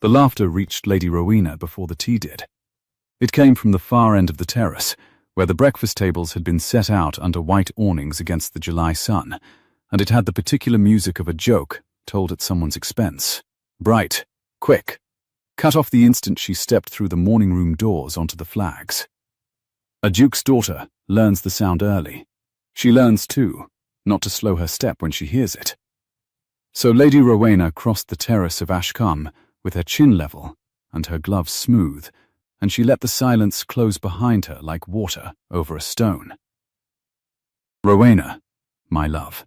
The laughter reached Lady Rowena before the tea did. It came from the far end of the terrace, where the breakfast tables had been set out under white awnings against the July sun, and it had the particular music of a joke told at someone's expense. Bright, quick, cut off the instant she stepped through the morning room doors onto the flags. A duke's daughter learns the sound early. She learns, too, not to slow her step when she hears it. So Lady Rowena crossed the terrace of Ashcombe with her chin level and her gloves smooth, and she let the silence close behind her like water over a stone. "Rowena, my love."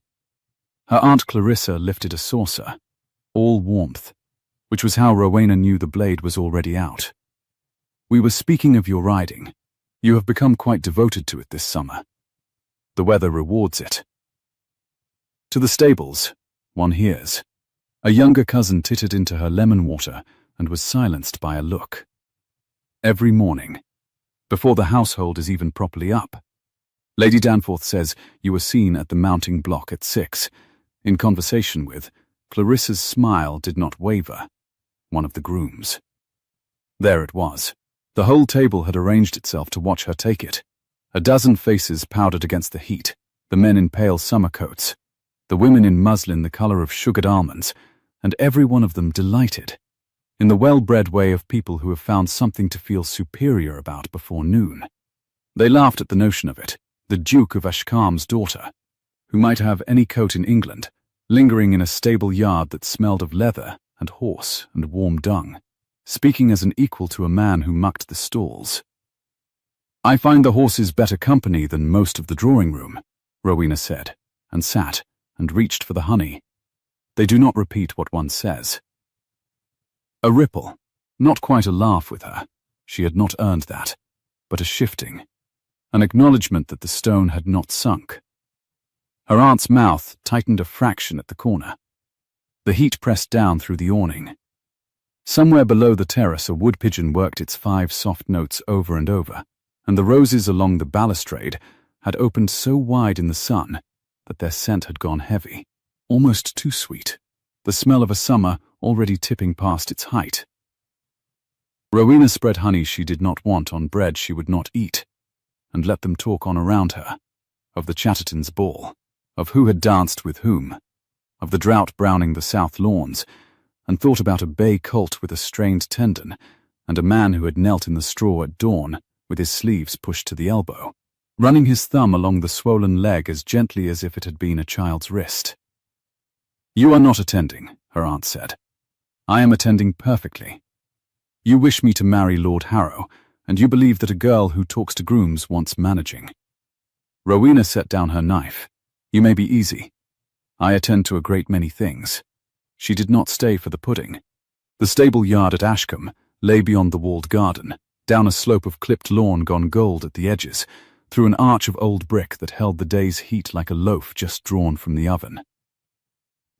Her Aunt Clarissa lifted a saucer, all warmth, which was how Rowena knew the blade was already out. "We were speaking of your riding. You have become quite devoted to it this summer. The weather rewards it." To the stables, one hears. A younger cousin tittered into her lemon water and was silenced by a look. Every morning, before the household is even properly up, Lady Danforth says you were seen at the mounting block at 6. In conversation with, Clarissa's smile did not waver, one of the grooms. There it was. The whole table had arranged itself to watch her take it. A dozen faces powdered against the heat, the men in pale summer coats, the women in muslin the color of sugared almonds, and every one of them delighted, in the well-bred way of people who have found something to feel superior about before noon. They laughed at the notion of it, the Duke of Ashcombe's daughter, who might have any coat in England, lingering in a stable yard that smelled of leather and horse and warm dung, speaking as an equal to a man who mucked the stalls. "I find the horses better company than most of the drawing-room," Rowena said, and sat and reached for the honey. They do not repeat what one says. A ripple, not quite a laugh with her. She had not earned that, but a shifting, an acknowledgement that the stone had not sunk. Her aunt's mouth tightened a fraction at the corner. The heat pressed down through the awning. Somewhere below the terrace a wood pigeon worked its 5 soft notes over and over, and the roses along the balustrade had opened so wide in the sun that their scent had gone heavy, almost too sweet, the smell of a summer already tipping past its height. Rowena spread honey she did not want on bread she would not eat, and let them talk on around her, of the Chatterton's ball, of who had danced with whom, of the drought browning the south lawns, and thought about a bay colt with a strained tendon, and a man who had knelt in the straw at dawn with his sleeves pushed to the elbow, running his thumb along the swollen leg as gently as if it had been a child's wrist. "You are not attending," her aunt said. "I am attending perfectly. You wish me to marry Lord Harrow, and you believe that a girl who talks to grooms wants managing." Rowena set down her knife. "You may be easy. I attend to a great many things." She did not stay for the pudding. The stable yard at Ashcombe lay beyond the walled garden, down a slope of clipped lawn gone gold at the edges, through an arch of old brick that held the day's heat like a loaf just drawn from the oven.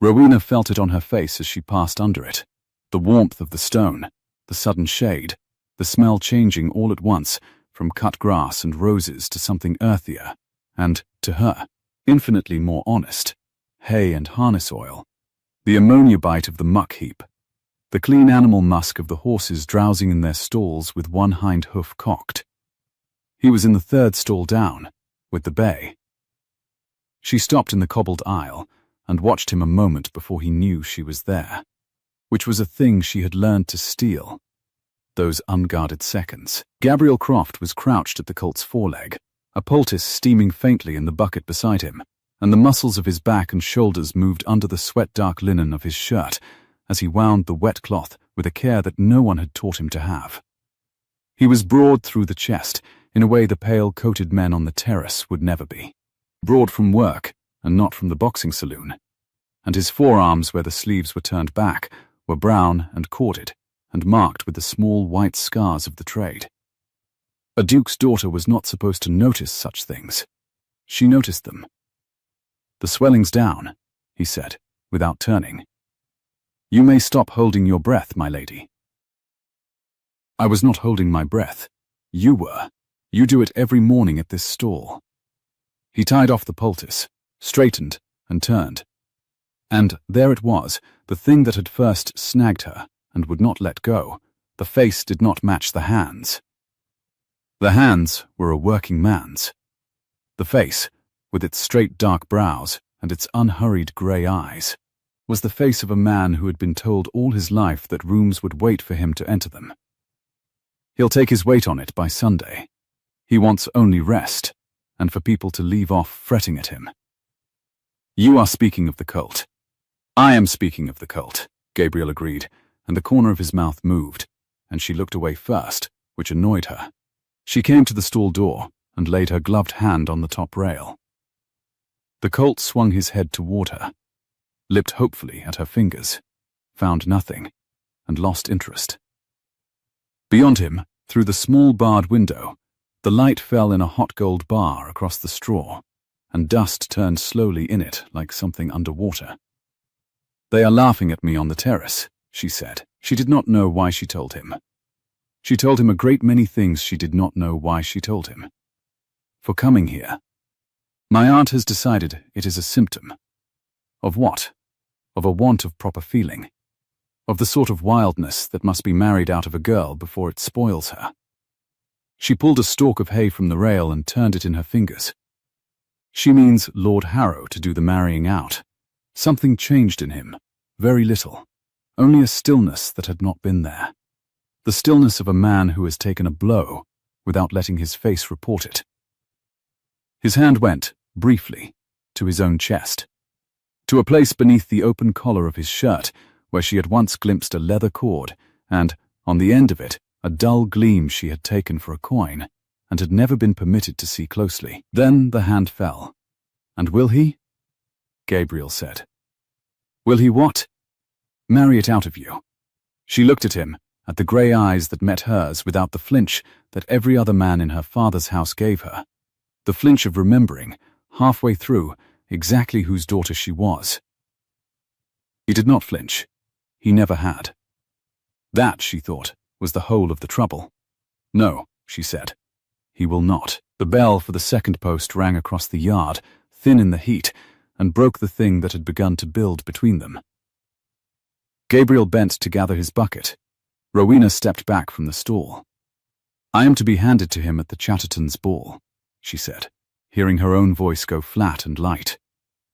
Rowena felt it on her face as she passed under it, the warmth of the stone, the sudden shade, the smell changing all at once from cut grass and roses to something earthier, and, to her, infinitely more honest, hay and harness oil, the ammonia bite of the muck heap, the clean animal musk of the horses drowsing in their stalls with one hind hoof cocked. He was in the 3rd stall down, with the bay. She stopped in the cobbled aisle and watched him a moment before he knew she was there, which was a thing she had learned to steal, those unguarded seconds. Gabriel Croft was crouched at the colt's foreleg, a poultice steaming faintly in the bucket beside him, and the muscles of his back and shoulders moved under the sweat-dark linen of his shirt as he wound the wet cloth with a care that no one had taught him to have. He was broad through the chest in a way the pale-coated men on the terrace would never be, broad from work and not from the boxing saloon, and his forearms where the sleeves were turned back were brown and corded and marked with the small white scars of the trade. A duke's daughter was not supposed to notice such things. She noticed them. "The swelling's down," he said, without turning. "You may stop holding your breath, my lady." "I was not holding my breath. You were. You do it every morning at this stall." He tied off the poultice, straightened, and turned. And there it was, the thing that had first snagged her and would not let go. The face did not match the hands. The hands were a working man's. The face, with its straight dark brows and its unhurried grey eyes, was the face of a man who had been told all his life that rooms would wait for him to enter them. He'll take his weight on it by Sunday. He wants only rest, and for people to leave off fretting at him. You are speaking of the cult. I am speaking of the cult, Gabriel agreed, and the corner of his mouth moved, and she looked away first, which annoyed her. She came to the stall door and laid her gloved hand on the top rail. The colt swung his head toward her, lipped hopefully at her fingers, found nothing, and lost interest. Beyond him, through the small barred window, the light fell in a hot gold bar across the straw, and dust turned slowly in it like something underwater. They are laughing at me on the terrace, she said. She did not know why she told him. She told him a great many things she did not know why she told him. For coming here. My aunt has decided it is a symptom. Of what? Of a want of proper feeling. Of the sort of wildness that must be married out of a girl before it spoils her. She pulled a stalk of hay from the rail and turned it in her fingers. She means Lord Harrow to do the marrying out. Something changed in him, very little. Only a stillness that had not been there. The stillness of a man who has taken a blow without letting his face report it. His hand went, briefly, to his own chest, to a place beneath the open collar of his shirt where she had once glimpsed a leather cord and, on the end of it, a dull gleam she had taken for a coin and had never been permitted to see closely. Then the hand fell. And will he? Gabriel said. Will he what? Marry it out of you. She looked at him, at the grey eyes that met hers without the flinch that every other man in her father's house gave her. The flinch of remembering, halfway through, exactly whose daughter she was. He did not flinch. He never had. That, she thought, was the whole of the trouble. No, she said. He will not. The bell for the second post rang across the yard, thin in the heat, and broke the thing that had begun to build between them. Gabriel bent to gather his bucket. Rowena stepped back from the stall. I am to be handed to him at the Chatterton's ball, she said, hearing her own voice go flat and light.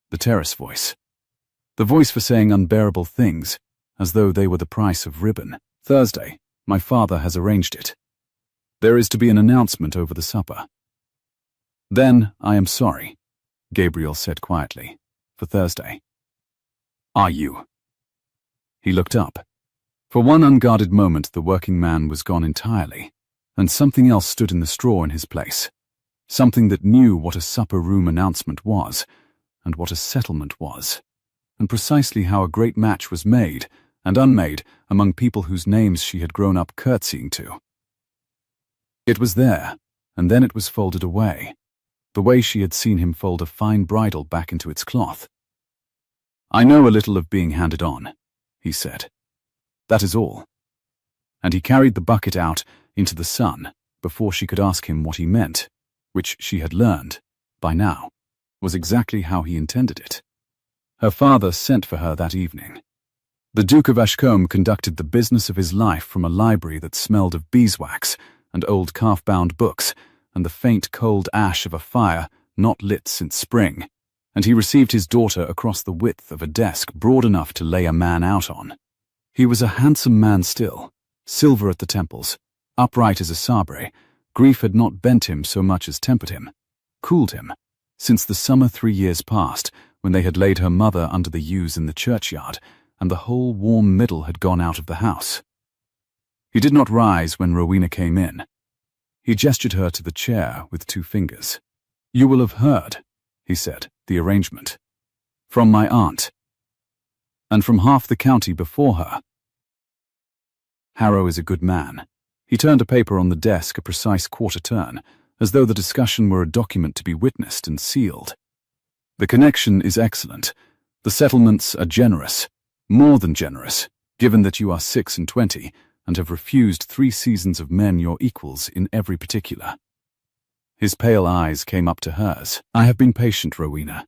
The terrace voice. The voice for saying unbearable things, as though they were the price of ribbon. Thursday, my father has arranged it. There is to be an announcement over the supper. Then I am sorry, Gabriel said quietly, for Thursday. Are you? He looked up. For one unguarded moment the working man was gone entirely, and something else stood in the straw in his place. Something that knew what a supper-room announcement was, and what a settlement was, and precisely how a great match was made and unmade among people whose names she had grown up curtsying to. It was there, and then it was folded away, the way she had seen him fold a fine bridle back into its cloth. I know a little of being handed on, he said. That is all. And he carried the bucket out into the sun before she could ask him what he meant, which she had learned, by now, was exactly how he intended it. Her father sent for her that evening. The Duke of Ashcombe conducted the business of his life from a library that smelled of beeswax and old calf-bound books and the faint cold ash of a fire not lit since spring, and he received his daughter across the width of a desk broad enough to lay a man out on. He was a handsome man still, silver at the temples, upright as a sabre. Grief had not bent him so much as tempered him, cooled him, since the summer 3 years past, when they had laid her mother under the yews in the churchyard, and the whole warm middle had gone out of the house. He did not rise when Rowena came in. He gestured her to the chair with 2 fingers. You will have heard, he said, the arrangement. From my aunt. And from half the county before her. Harrow is a good man. He turned a paper on the desk a precise quarter turn, as though the discussion were a document to be witnessed and sealed. The connection is excellent. The settlements are generous, more than generous, given that you are 26 and have refused 3 seasons of men your equals in every particular. His pale eyes came up to hers. I have been patient, Rowena.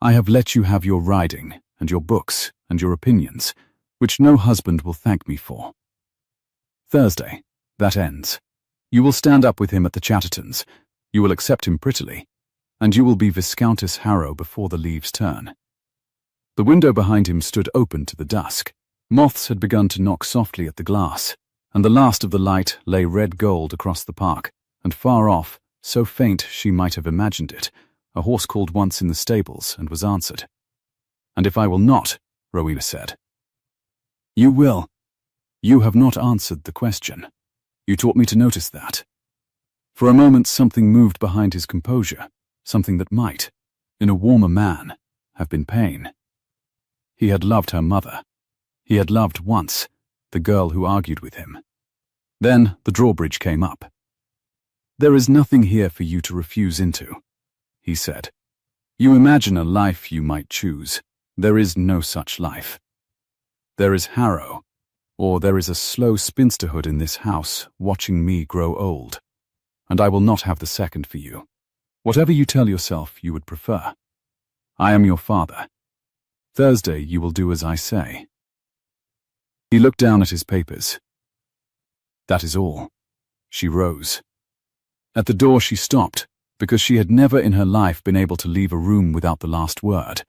I have let you have your riding, and your books, and your opinions, which no husband will thank me for. Thursday. That ends. You will stand up with him at the Chattertons. You will accept him prettily. And you will be Viscountess Harrow before the leaves turn. The window behind him stood open to the dusk. Moths had begun to knock softly at the glass, and the last of the light lay red gold across the park, and far off, so faint she might have imagined it, a horse called once in the stables and was answered. "And if I will not," Rowena said. "You will. You have not answered the question. You taught me to notice that." For a moment something moved behind his composure, something that might, in a warmer man, have been pain. He had loved her mother. He had loved once the girl who argued with him. Then the drawbridge came up. "There is nothing here for you to refuse into," he said. "You imagine a life you might choose. There is no such life. There is Harrow, or there is a slow spinsterhood in this house watching me grow old. And I will not have the second for you. Whatever you tell yourself you would prefer. I am your father. Thursday you will do as I say." He looked down at his papers. "That is all." She rose. At the door she stopped, because she had never in her life been able to leave a room without the last word,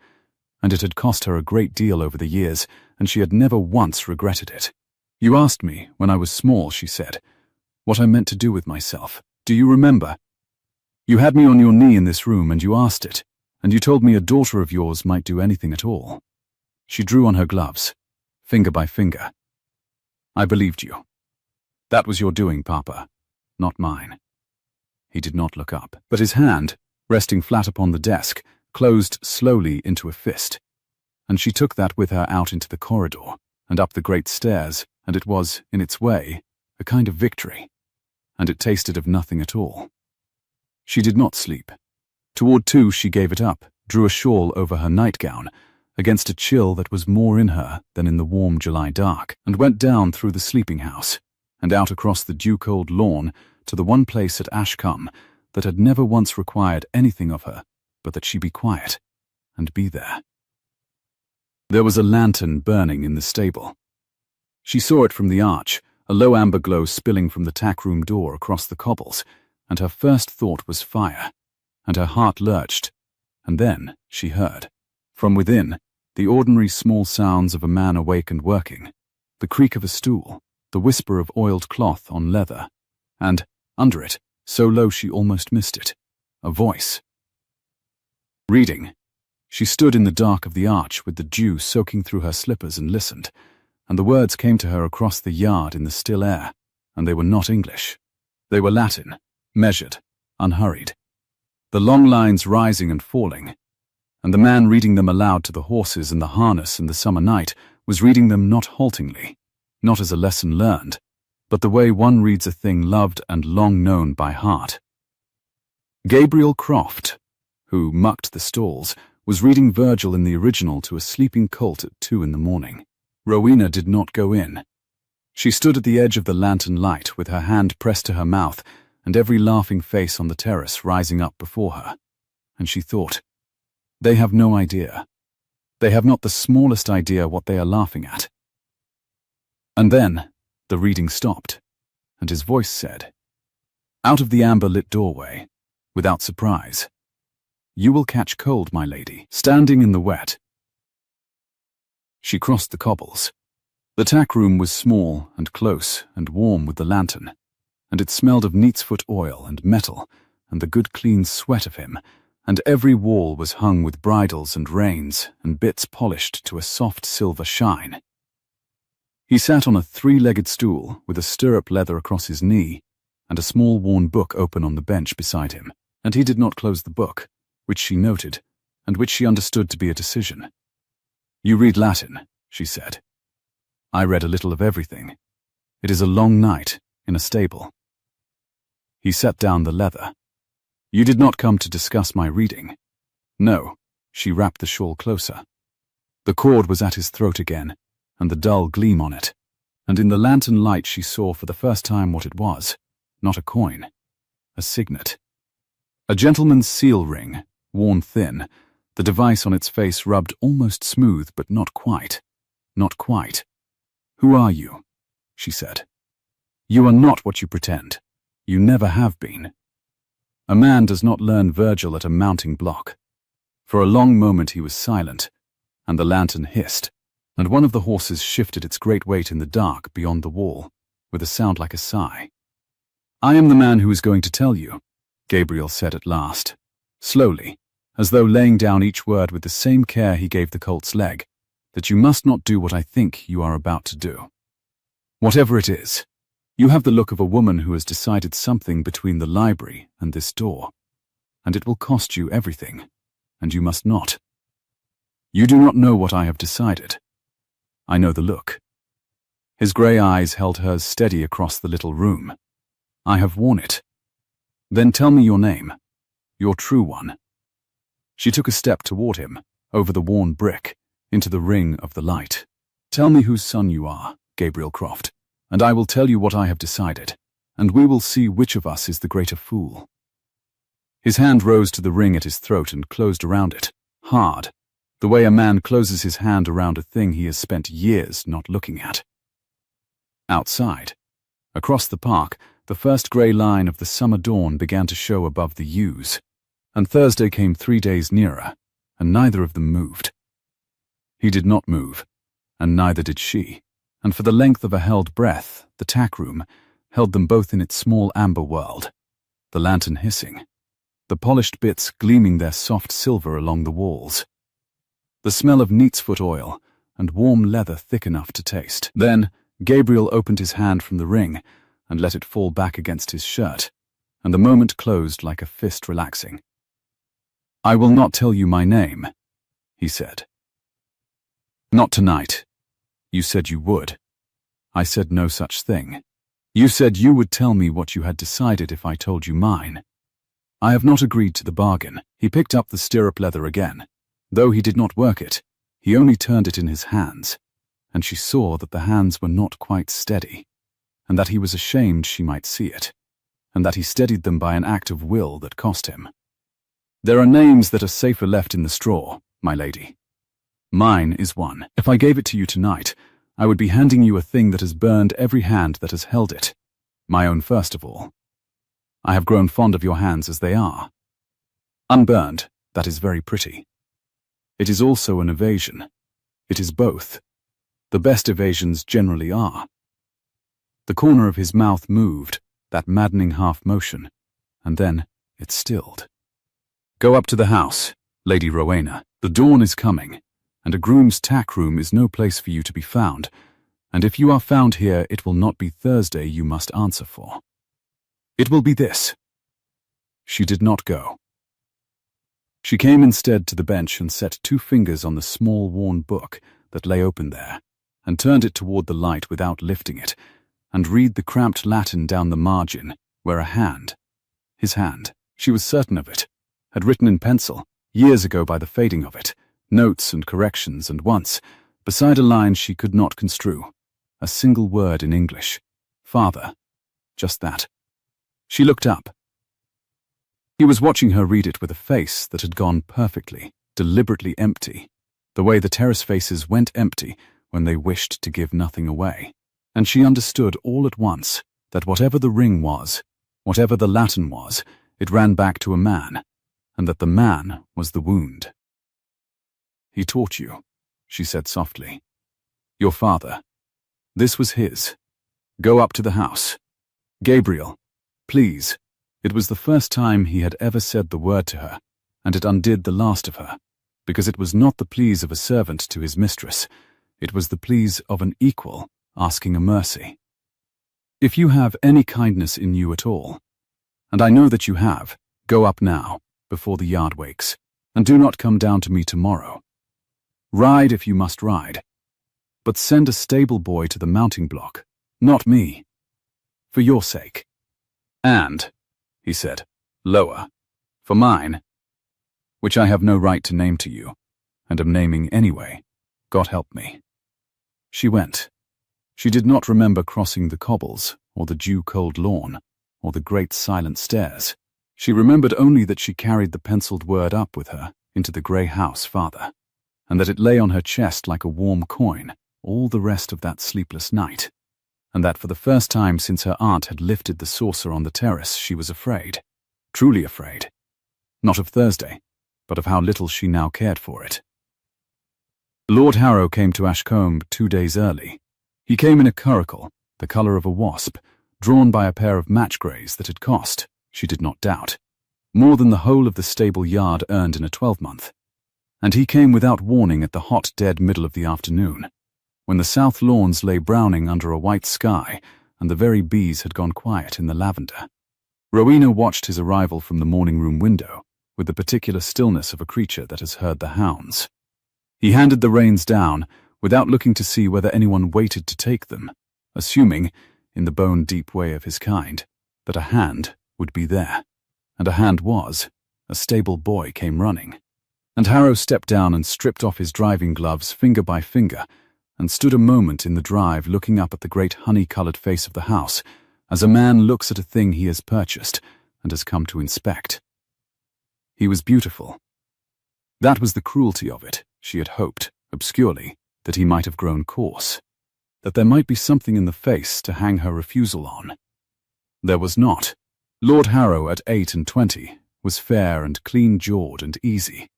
and it had cost her a great deal over the years, and she had never once regretted it. "You asked me, when I was small," she said, "what I meant to do with myself. Do you remember? You had me on your knee in this room and you asked it, and you told me a daughter of yours might do anything at all." She drew on her gloves, finger by finger. "I believed you. That was your doing, Papa, not mine." He did not look up, but his hand, resting flat upon the desk, closed slowly into a fist, and she took that with her out into the corridor and up the great stairs, and it was, in its way, a kind of victory, and it tasted of nothing at all. She did not sleep. Toward 2 she gave it up, drew a shawl over her nightgown, against a chill that was more in her than in the warm July dark, and went down through the sleeping-house, and out across the dew-cold lawn to the one place at Ashcombe that had never once required anything of her but that she be quiet and be there. There was a lantern burning in the stable. She saw it from the arch, a low amber glow spilling from the tack-room door across the cobbles, and her first thought was fire, and her heart lurched, and then she heard, from within, the ordinary small sounds of a man awake and working, the creak of a stool, the whisper of oiled cloth on leather, and, under it, so low she almost missed it, a voice. Reading. She stood in the dark of the arch with the dew soaking through her slippers and listened, and the words came to her across the yard in the still air, and they were not English. They were Latin, measured, unhurried, the long lines rising and falling, and the man reading them aloud to the horses and the harness in the summer night was reading them not haltingly, not as a lesson learned, but the way one reads a thing loved and long known by heart. Gabriel Croft, who mucked the stalls, was reading Virgil in the original to a sleeping colt at 2 in the morning. Rowena did not go in. She stood at the edge of the lantern light with her hand pressed to her mouth and every laughing face on the terrace rising up before her, and she thought, "They have no idea. They have not the smallest idea what they are laughing at." And then the reading stopped, and his voice said, out of the amber-lit doorway, without surprise, "You will catch cold, my lady, standing in the wet." She crossed the cobbles. The tack-room was small and close and warm with the lantern, and it smelled of neatsfoot oil and metal and the good clean sweat of him, and every wall was hung with bridles and reins and bits polished to a soft silver shine. He sat on a 3-legged stool with a stirrup leather across his knee and a small worn book open on the bench beside him, and he did not close the book, which she noted, and which she understood to be a decision. "You read Latin," she said. "I read a little of everything. It is a long night in a stable." He set down the leather. "You did not come to discuss my reading." "No." She wrapped the shawl closer. The cord was at his throat again, and the dull gleam on it, and in the lantern light she saw for the first time what it was, not a coin, a signet. A gentleman's seal ring, worn thin, the device on its face rubbed almost smooth, but not quite. Not quite. "Who are you?" she said. You are not what you pretend. You never have been. A man does not learn Virgil at a mounting block. For a long moment he was silent, and the lantern hissed, and one of the horses shifted its great weight in the dark beyond the wall, with a sound like a sigh. I am the man who is going to tell you, Gabriel said at last, slowly, as though laying down each word with the same care he gave the colt's leg, that you must not do what I think you are about to do. Whatever it is, you have the look of a woman who has decided something between the library and this door, and it will cost you everything, and you must not. You do not know what I have decided. I know the look. His grey eyes held hers steady across the little room. I have worn it. Then tell me your name, your true one. She took a step toward him, over the worn brick, into the ring of the light. Tell me whose son you are, Gabriel Croft, and I will tell you what I have decided, and we will see which of us is the greater fool. His hand rose to the ring at his throat and closed around it, hard, the way a man closes his hand around a thing he has spent years not looking at. Outside, across the park, the first grey line of the summer dawn began to show above the yews, and Thursday came 3 days nearer, and neither of them moved. He did not move, and neither did she, and for the length of a held breath, the tack room held them both in its small amber world, the lantern hissing, the polished bits gleaming their soft silver along the walls, the smell of neatsfoot oil and warm leather thick enough to taste. Then Gabriel opened his hand from the ring and let it fall back against his shirt, and the moment closed like a fist relaxing. I will not tell you my name, he said. Not tonight. You said you would. I said no such thing. You said you would tell me what you had decided if I told you mine. I have not agreed to the bargain. He picked up the stirrup leather again. Though he did not work it, he only turned it in his hands, and she saw that the hands were not quite steady, and that he was ashamed she might see it, and that he steadied them by an act of will that cost him. There are names that are safer left in the straw, my lady. Mine is one. If I gave it to you tonight, I would be handing you a thing that has burned every hand that has held it, my own first of all. I have grown fond of your hands as they are. Unburned, that is very pretty. It is also an evasion. It is both. The best evasions generally are. The corner of his mouth moved, that maddening half-motion, and then it stilled. Go up to the house, Lady Rowena. The dawn is coming, and a groom's tack room is no place for you to be found, and if you are found here, it will not be Thursday you must answer for. It will be this. She did not go. She came instead to the bench and set 2 fingers on the small worn book that lay open there, and turned it toward the light without lifting it, and read the cramped Latin down the margin, where a hand, his hand, she was certain of it, had written in pencil, years ago by the fading of it, notes and corrections, and once, beside a line she could not construe, a single word in English. Father. Just that. She looked up. He was watching her read it with a face that had gone perfectly, deliberately empty, the way the terrace faces went empty when they wished to give nothing away. And she understood all at once that whatever the ring was, whatever the Latin was, it ran back to a man, and that the man was the wound. He taught you, she said softly. Your father. This was his. Go up to the house. Gabriel, please. It was the first time he had ever said the word to her, and it undid the last of her, because it was not the pleas of a servant to his mistress, it was the pleas of an equal asking a mercy. If you have any kindness in you at all, and I know that you have, go up now, before the yard wakes, and do not come down to me tomorrow. Ride if you must ride, but send a stable boy to the mounting block, not me, for your sake. And, he said, lower, for mine, which I have no right to name to you, and am naming anyway, God help me. She went. She did not remember crossing the cobbles, or the dew-cold lawn, or the great silent stairs. She remembered only that she carried the penciled word up with her into the grey house farther, and that it lay on her chest like a warm coin all the rest of that sleepless night. and that for the first time since her aunt had lifted the saucer on the terrace, she was afraid. Truly afraid. Not of Thursday, but of how little she now cared for it. Lord Harrow came to Ashcombe 2 days early. He came in a curricle, the colour of a wasp, drawn by a pair of match greys that had cost, she did not doubt, more than the whole of the stable yard earned in a 12-month. And he came without warning at the hot, dead middle of the afternoon, when the south lawns lay browning under a white sky and the very bees had gone quiet in the lavender. Rowena watched his arrival from the morning-room window with the particular stillness of a creature that has heard the hounds. He handed the reins down without looking to see whether anyone waited to take them, assuming, in the bone-deep way of his kind, that a hand would be there. And a hand was. A stable boy came running. And Harrow stepped down and stripped off his driving gloves finger by finger and stood a moment in the drive looking up at the great honey-coloured face of the house as a man looks at a thing he has purchased and has come to inspect. He was beautiful. That was the cruelty of it. She had hoped, obscurely, that he might have grown coarse, that there might be something in the face to hang her refusal on. There was not. Lord Harrow, at 28, was fair and clean-jawed and easy,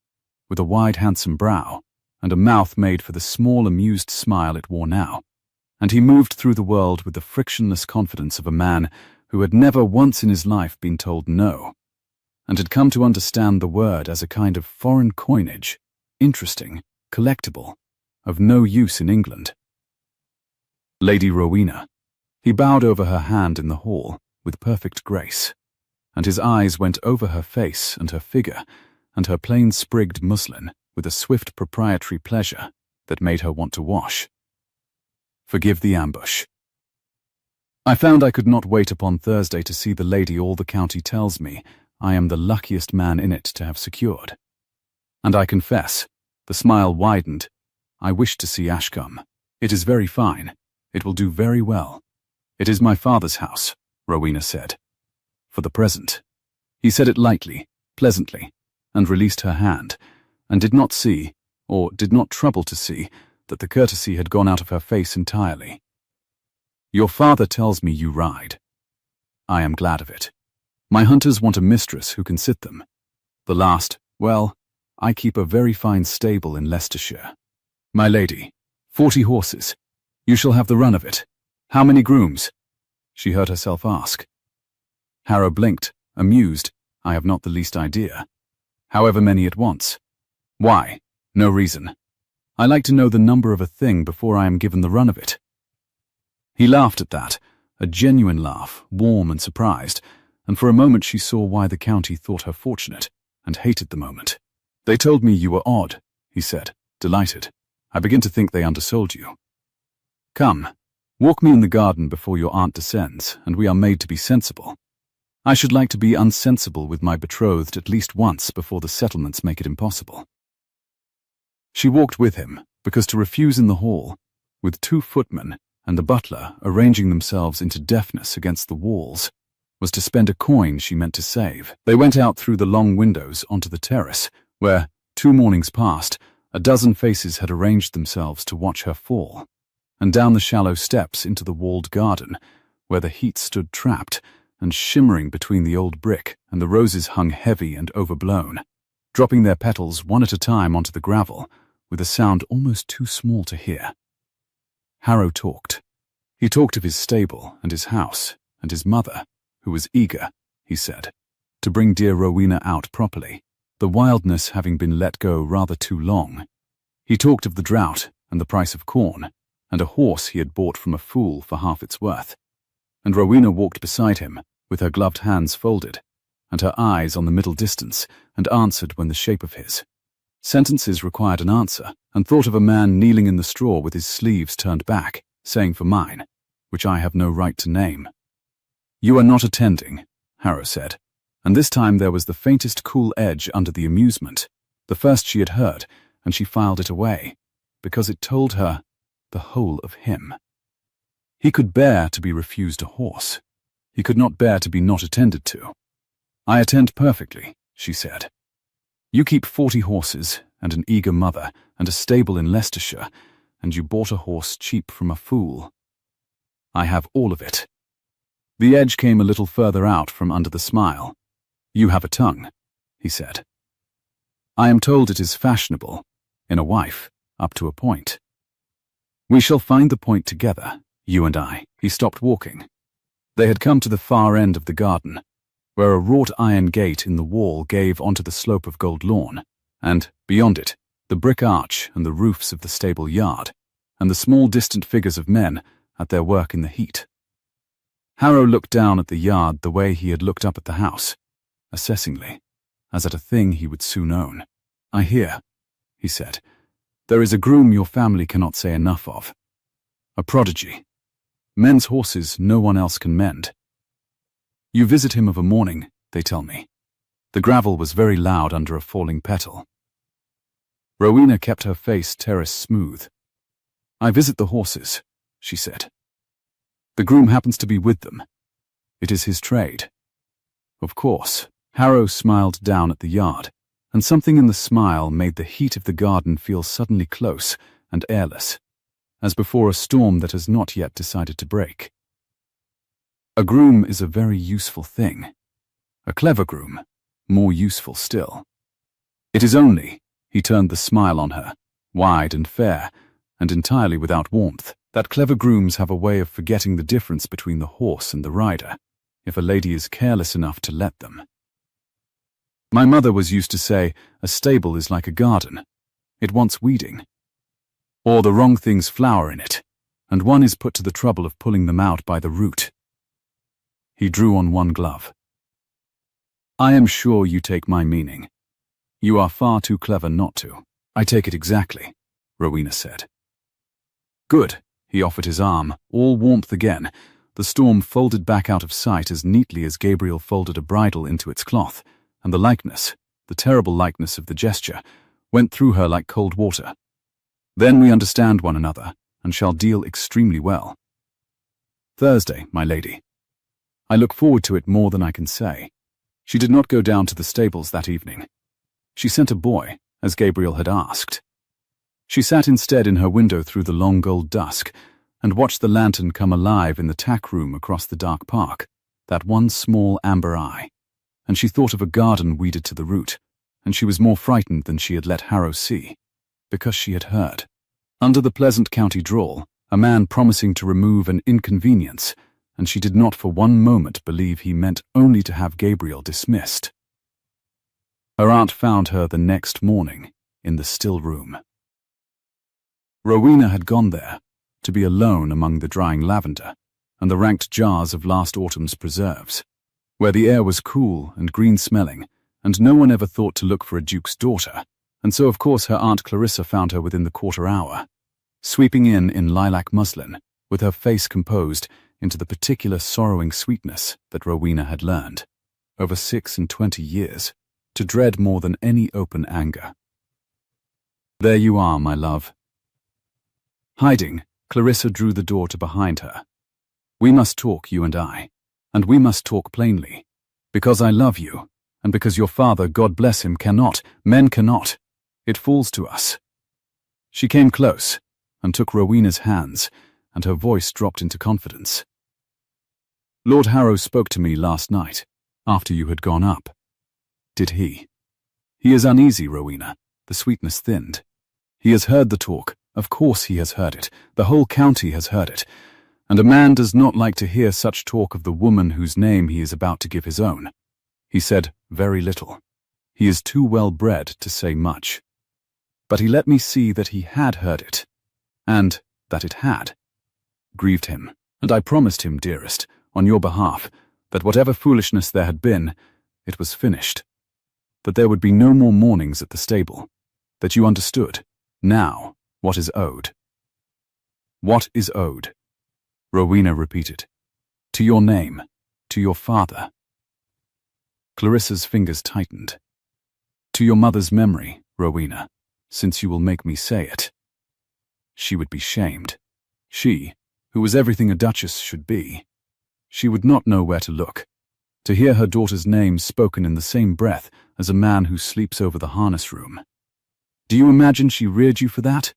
with a wide, handsome brow, and a mouth made for the small, amused smile it wore now, and he moved through the world with the frictionless confidence of a man who had never once in his life been told no, and had come to understand the word as a kind of foreign coinage, interesting, collectible, of no use in England. Lady Rowena. He bowed over her hand in the hall with perfect grace, and his eyes went over her face and her figure and her plain-sprigged muslin with a swift proprietary pleasure that made her want to wash. Forgive the ambush. I found I could not wait upon Thursday to see the lady all the county tells me I am the luckiest man in it to have secured. And I confess, the smile widened, I wish to see Ashcombe. It is very fine. It will do very well. It is my father's house, Rowena said. For the present. He said it lightly, pleasantly, and released her hand, and did not see, or did not trouble to see, that the courtesy had gone out of her face entirely. Your father tells me you ride. I am glad of it. My hunters want a mistress who can sit them. The last, well, I keep a very fine stable in Leicestershire. My lady, 40 horses. You shall have the run of it. How many grooms? She heard herself ask. Harrow blinked, amused. I have not the least idea. However many at once. Why? No reason. I like to know the number of a thing before I am given the run of it. He laughed at that, a genuine laugh, warm and surprised, and for a moment she saw why the county thought her fortunate, and hated the moment. They told me you were odd, he said, delighted. I begin to think they undersold you. Come, walk me in the garden before your aunt descends, and we are made to be sensible. I should like to be unsensible with my betrothed at least once before the settlements make it impossible. She walked with him, because to refuse in the hall, with 2 footmen and the butler arranging themselves into deafness against the walls, was to spend a coin she meant to save. They went out through the long windows onto the terrace, where, 2 mornings past, a dozen faces had arranged themselves to watch her fall, and down the shallow steps into the walled garden, where the heat stood trapped and shimmering between the old brick and the roses hung heavy and overblown, dropping their petals one at a time onto the gravel, with a sound almost too small to hear. Harrow talked. He talked of his stable and his house and his mother, who was eager, he said, to bring dear Rowena out properly, the wildness having been let go rather too long. He talked of the drought and the price of corn, and a horse he had bought from a fool for half its worth. And Rowena walked beside him, with her gloved hands folded, and her eyes on the middle distance, and answered when the shape of his sentences required an answer, and thought of a man kneeling in the straw with his sleeves turned back, saying for mine, which I have no right to name. You are not attending, Harrow said, and this time there was the faintest cool edge under the amusement, the first she had heard, and she filed it away, because it told her the whole of him. He could bear to be refused a horse. He could not bear to be not attended to. I attend perfectly, she said. You keep 40 horses and an eager mother and a stable in Leicestershire, and you bought a horse cheap from a fool. I have all of it. The edge came a little further out from under the smile. You have a tongue, he said. I am told it is fashionable, in a wife, up to a point. We shall find the point together, you and I. He stopped walking. They had come to the far end of the garden, where a wrought iron gate in the wall gave onto the slope of gold lawn, and, beyond it, the brick arch and the roofs of the stable yard, and the small distant figures of men at their work in the heat. Harrow looked down at the yard the way he had looked up at the house, assessingly, as at a thing he would soon own. I hear, he said, there is a groom your family cannot say enough of. A prodigy. Men's horses no one else can mend. You visit him of a morning, they tell me. The gravel was very loud under a falling petal. Rowena kept her face terrace smooth. I visit the horses, she said. The groom happens to be with them. It is his trade. Of course, Harrow smiled down at the yard, and something in the smile made the heat of the garden feel suddenly close and airless, as before a storm that has not yet decided to break. A groom is a very useful thing. A clever groom, more useful still. It is only, he turned the smile on her, wide and fair, and entirely without warmth, that clever grooms have a way of forgetting the difference between the horse and the rider, if a lady is careless enough to let them. My mother was used to say, a stable is like a garden. It wants weeding. Or the wrong things flower in it, and one is put to the trouble of pulling them out by the root. He drew on one glove. I am sure you take my meaning. You are far too clever not to. I take it exactly, Rowena said. Good. He offered his arm, all warmth again. The storm folded back out of sight as neatly as Gabriel folded a bridle into its cloth, and the likeness, the terrible likeness of the gesture, went through her like cold water. Then we understand one another, and shall deal extremely well. Thursday, my lady. I look forward to it more than I can say. She did not go down to the stables that evening. She sent a boy, as Gabriel had asked. She sat instead in her window through the long gold dusk, and watched the lantern come alive in the tack room across the dark park, that one small amber eye, and she thought of a garden weeded to the root, and she was more frightened than she had let Harrow see, because she had heard, under the pleasant county drawl, a man promising to remove an inconvenience, and she did not for one moment believe he meant only to have Gabriel dismissed. Her aunt found her the next morning in the still room. Rowena had gone there, to be alone among the drying lavender and the ranked jars of last autumn's preserves, where the air was cool and green-smelling, and no one ever thought to look for a duke's daughter, and so of course her Aunt Clarissa found her within the quarter hour, sweeping in lilac muslin, with her face composed into the particular sorrowing sweetness that Rowena had learned, over 26 years, to dread more than any open anger. There you are, my love. Hiding, Clarissa drew the door to behind her. We must talk, you and and we must talk plainly, because I love you, and because your father, God bless him, cannot, men cannot. It falls to us. She came close, and took Rowena's hands, and her voice dropped into confidence. Lord Harrow spoke to me last night, after you had gone up. Did he? He is uneasy, Rowena. The sweetness thinned. He has heard the talk. Of course he has heard it. The whole county has heard it. And a man does not like to hear such talk of the woman whose name he is about to give his own. He said very little. He is too well bred to say much. But he let me see that he had heard it, and that it had grieved him. And I promised him, dearest, on your behalf, that whatever foolishness there had been, it was finished. That there would be no more mornings at the stable. That you understood, now, what is owed. What is owed? Rowena repeated. To your name, to your father. Clarissa's fingers tightened. To your mother's memory, Rowena, since you will make me say it. She would be shamed. She, who was everything a duchess should be. She would not know where to look. To hear her daughter's name spoken in the same breath as a man who sleeps over the harness room. Do you imagine she reared you for that?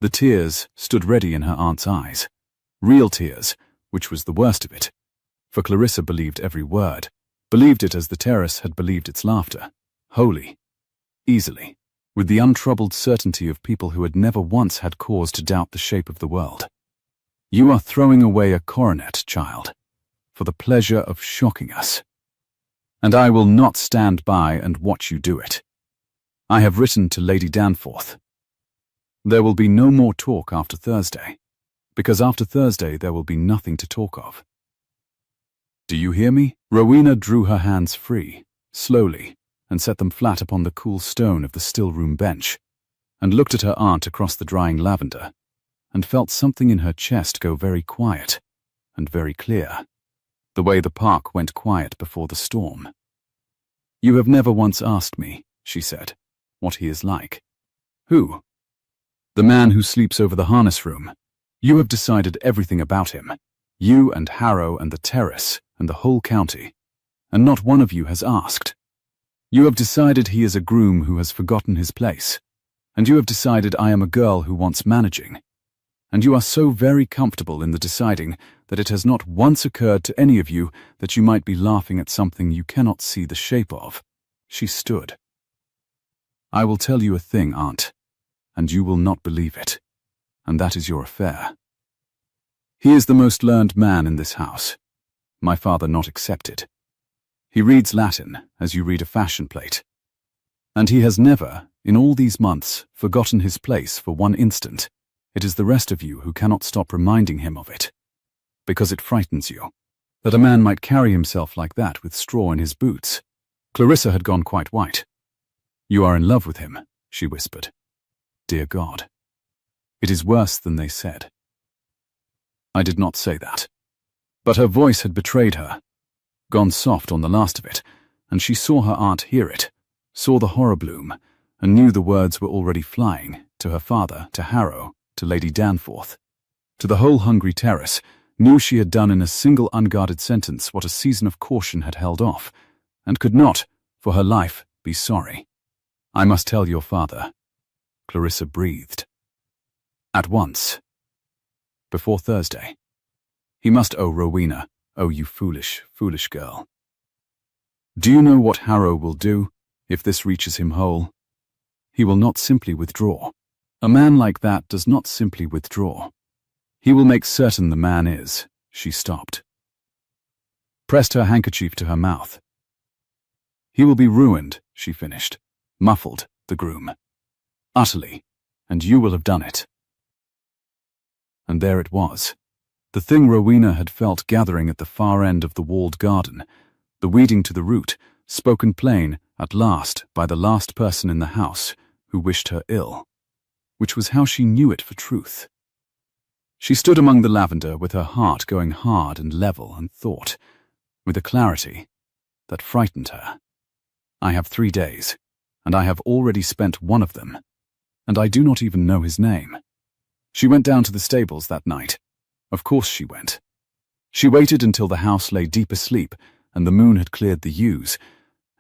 The tears stood ready in her aunt's eyes. Real tears, which was the worst of it. For Clarissa believed every word, believed it as the terrace had believed its laughter, wholly, easily, with the untroubled certainty of people who had never once had cause to doubt the shape of the world. You are throwing away a coronet, child, for the pleasure of shocking us. And I will not stand by and watch you do it. I have written to Lady Danforth. There will be no more talk after Thursday, because after Thursday there will be nothing to talk of. Do you hear me? Rowena drew her hands free, slowly, and set them flat upon the cool stone of the still-room bench, and looked at her aunt across the drying lavender, and felt something in her chest go very quiet and very clear, the way the park went quiet before the storm. You have never once asked me, she said, what he is like. Who? The man who sleeps over the harness room. You have decided everything about him, you and Harrow and the terrace and the whole county, and not one of you has asked. You have decided he is a groom who has forgotten his place, and you have decided I am a girl who wants managing, and you are so very comfortable in the deciding that it has not once occurred to any of you that you might be laughing at something you cannot see the shape of. She stood. I will tell you a thing, Aunt, and you will not believe it, and that is your affair. He is the most learned man in this house, my father not excepted. He reads Latin as you read a fashion plate, and he has never, in all these months, forgotten his place for one instant. It is the rest of you who cannot stop reminding him of it, because it frightens you, that a man might carry himself like that with straw in his boots. Clarissa had gone quite white. You are in love with him, she whispered. Dear God. It is worse than they said. I did not say that. But her voice had betrayed her, gone soft on the last of it, and she saw her aunt hear it, saw the horror bloom, and knew the words were already flying, to her father, to Harrow, to Lady Danforth, to the whole hungry terrace, knew she had done in a single unguarded sentence what a season of caution had held off, and could not, for her life, be sorry. I must tell your father. Clarissa breathed. At once. Before Thursday. He must owe Rowena. Oh, you foolish, foolish girl. Do you know what Harrow will do if this reaches him whole? He will not simply withdraw. A man like that does not simply withdraw. He will make certain the man is. She stopped. Pressed her handkerchief to her mouth. He will be ruined, she finished, muffled, the groom. Utterly, and you will have done it. And there it was. The thing Rowena had felt gathering at the far end of the walled garden, the weeding to the root, spoken plain, at last, by the last person in the house who wished her ill, which was how she knew it for truth. She stood among the lavender with her heart going hard and level and thought, with a clarity that frightened her. I have 3 days, and I have already spent one of them, and I do not even know his name. She went down to the stables that night. Of course she went. She waited until the house lay deep asleep and the moon had cleared the yews,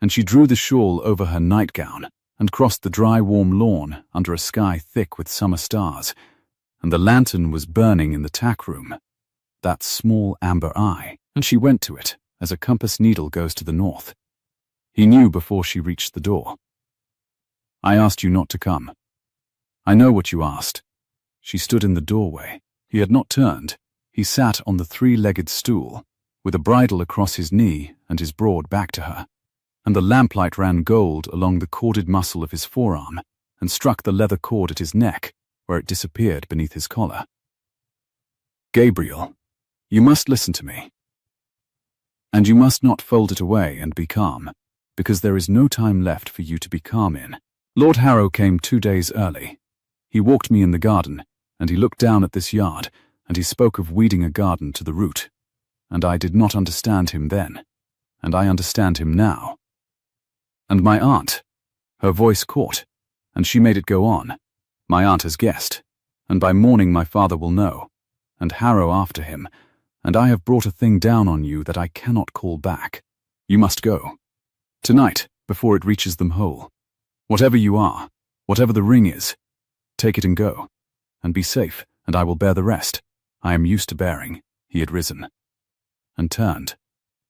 and she drew the shawl over her nightgown and crossed the dry, warm lawn under a sky thick with summer stars, and the lantern was burning in the tack room, that small amber eye, and she went to it as a compass needle goes to the north. He knew before she reached the door. I asked you not to come. I know what you asked. She stood in the doorway. He had not turned. He sat on the 3-legged stool, with a bridle across his knee and his broad back to her, and the lamplight ran gold along the corded muscle of his forearm and struck the leather cord at his neck, where it disappeared beneath his collar. Gabriel, you must listen to me. And you must not fold it away and be calm, because there is no time left for you to be calm in. Lord Harrow came 2 days early. He walked me in the garden, and he looked down at this yard, and he spoke of weeding a garden to the root. And I did not understand him then, and I understand him now. And my aunt, her voice caught, and she made it go on. My aunt has guessed, and by morning my father will know, and Harrow after him, and I have brought a thing down on you that I cannot call back. You must go. Tonight, before it reaches them whole. Whatever you are, whatever the ring is, take it and go, and be safe, and I will bear the rest. I am used to bearing. He had risen and turned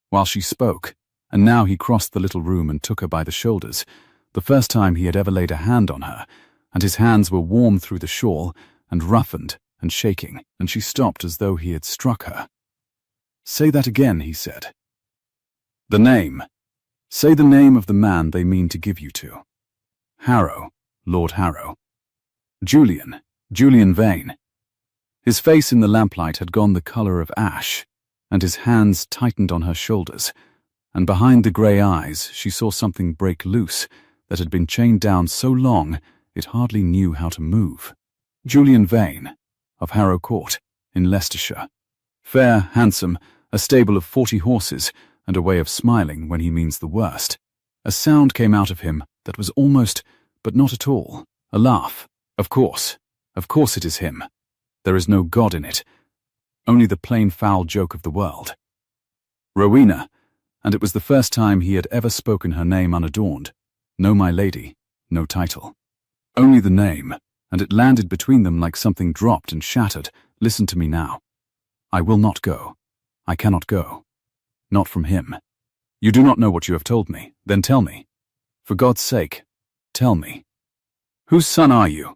while she spoke, and now he crossed the little room and took her by the shoulders, the first time he had ever laid a hand on her, and his hands were warm through the shawl and roughened and shaking, and she stopped as though he had struck her. "Say that again," he said. "The name. Say the name of the man they mean to give you to." "Harrow, Lord Harrow. Julian Vane." His face in the lamplight had gone the colour of ash, and his hands tightened on her shoulders, and behind the grey eyes she saw something break loose that had been chained down so long it hardly knew how to move. Julian Vane, of Harrow Court, in Leicestershire. Fair, handsome, a stable of 40 horses, and a way of smiling when he means the worst. A sound came out of him that was almost, but not at all, a laugh. Of course it is him. There is no God in it, only the plain foul joke of the world. Rowena, and it was the first time he had ever spoken her name unadorned. No, my lady, no title. Only the name, and it landed between them like something dropped and shattered. Listen to me now. I will not go. I cannot go. Not from him. You do not know what you have told me. Then tell me. For God's sake, tell me. Whose son are you?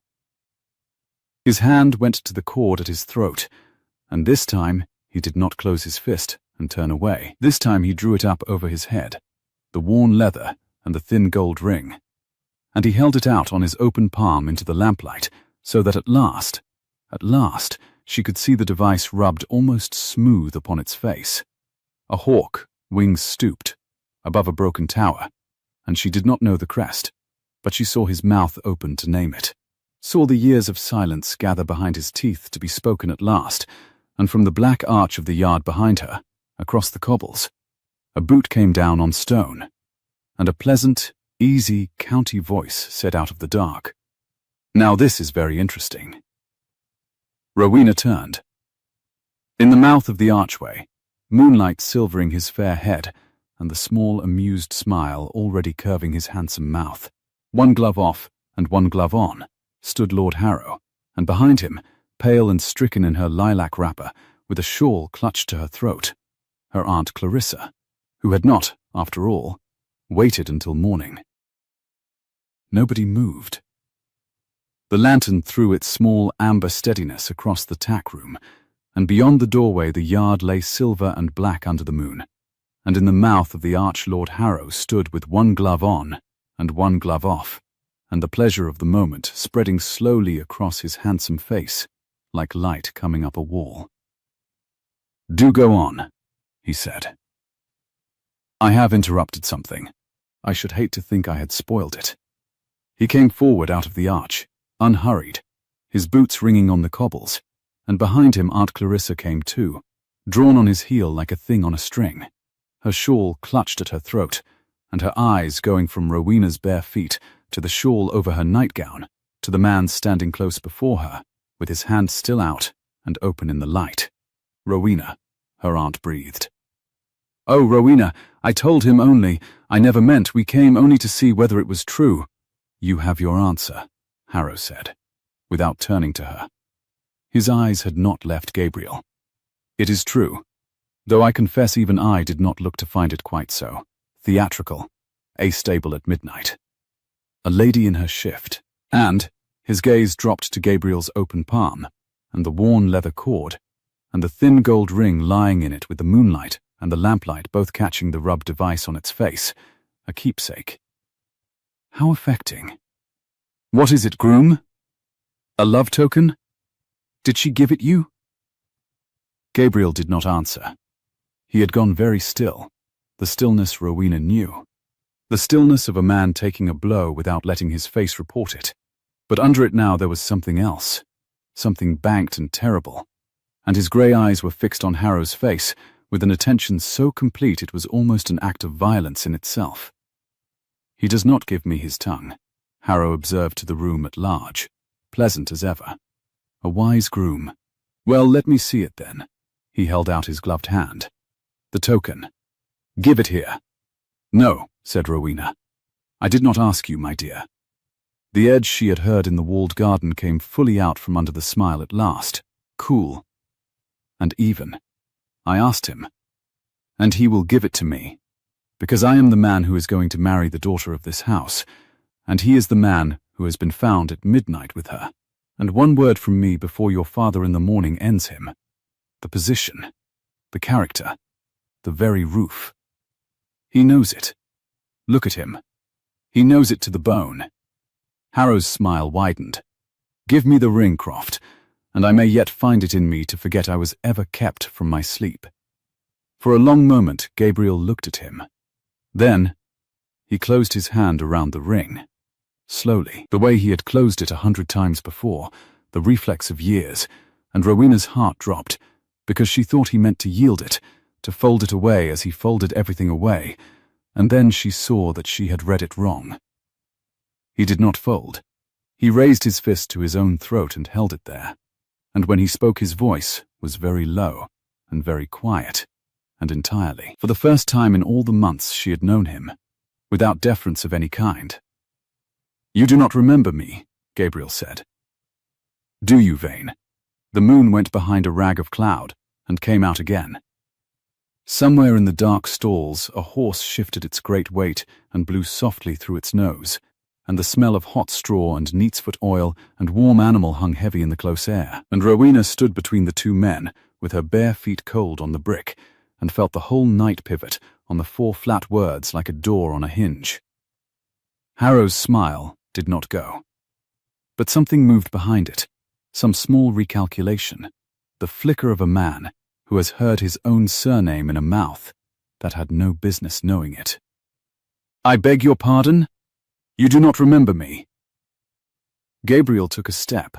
His hand went to the cord at his throat, and this time he did not close his fist and turn away. This time he drew it up over his head, the worn leather and the thin gold ring, and he held it out on his open palm into the lamplight, so that at last, she could see the device rubbed almost smooth upon its face. A hawk, wings stooped, above a broken tower, and she did not know the crest, but she saw his mouth open to name it, saw the years of silence gather behind his teeth to be spoken at last, and from the black arch of the yard behind her, across the cobbles, a boot came down on stone, and a pleasant, easy county voice said out of the dark, "Now this is very interesting." Rowena turned. In the mouth of the archway, moonlight silvering his fair head, and the small amused smile already curving his handsome mouth, one glove off and one glove on, stood Lord Harrow, and behind him, pale and stricken in her lilac wrapper, with a shawl clutched to her throat, her Aunt Clarissa, who had not, after all, waited until morning. Nobody moved. The lantern threw its small amber steadiness across the tack room, and beyond the doorway the yard lay silver and black under the moon, and in the mouth of the arch Lord Harrow stood with one glove on and one glove off, and the pleasure of the moment spreading slowly across his handsome face, like light coming up a wall. "Do go on," he said. "I have interrupted something. I should hate to think I had spoiled it." He came forward out of the arch, unhurried, his boots ringing on the cobbles, and behind him Aunt Clarissa came too, drawn on his heel like a thing on a string, her shawl clutched at her throat, and her eyes going from Rowena's bare feet to the shawl over her nightgown, to the man standing close before her, with his hand still out and open in the light. "Rowena," her aunt breathed. "Oh, Rowena, I told him only. I never meant. We came only to see whether it was true." "You have your answer," Harrow said, without turning to her. His eyes had not left Gabriel. "It is true, though I confess even I did not look to find it quite so. Theatrical, a stable at midnight. A lady in her shift, and," his gaze dropped to Gabriel's open palm, and the worn leather cord, and the thin gold ring lying in it with the moonlight and the lamplight both catching the rubbed device on its face, a keepsake. How affecting. "What is it, groom? A love token? Did she give it you?" Gabriel did not answer. He had gone very still, the stillness Rowena knew, the stillness of a man taking a blow without letting his face report it. But under it now there was something else, something banked and terrible, and his grey eyes were fixed on Harrow's face with an attention so complete it was almost an act of violence in itself. "He does not give me his tongue," Harrow observed to the room at large, pleasant as ever. A wise groom. "Well, let me see it then." He held out his gloved hand. "The token. Give it here." "No," said Rowena. "I did not ask you, my dear." The edge she had heard in the walled garden came fully out from under the smile at last, cool. and even. I asked him, and he will give it to me, because I am the man who is going to marry the daughter of this house, and he is the man who has been found at midnight with her. And one word from me before your father in the morning ends him. The position, the character, the very roof. He knows it. Look at him. He knows it to the bone. Harrow's smile widened. Give me the ring, Croft, and I may yet find it in me to forget I was ever kept from my sleep. For a long moment, Gabriel looked at him. Then, he closed his hand around the ring. Slowly, the way he had closed it 100 times before, the reflex of years, and Rowena's heart dropped, because she thought he meant to yield it, to fold it away as he folded everything away, and then she saw that she had read it wrong. He did not fold. He raised his fist to his own throat and held it there, and when he spoke his voice was very low and very quiet, and entirely, for the first time in all the months she had known him, without deference of any kind. You do not remember me, Gabriel said. Do you, Vane? The moon went behind a rag of cloud and came out again. Somewhere in the dark stalls a horse shifted its great weight and blew softly through its nose, and the smell of hot straw and neatsfoot oil and warm animal hung heavy in the close air, and Rowena stood between the two men, with her bare feet cold on the brick, and felt the whole night pivot on the 4 flat words like a door on a hinge. Harrow's smile did not go. But something moved behind it, some small recalculation, the flicker of a man who has heard his own surname in a mouth that had no business knowing it. I beg your pardon? You do not remember me? Gabriel took a step.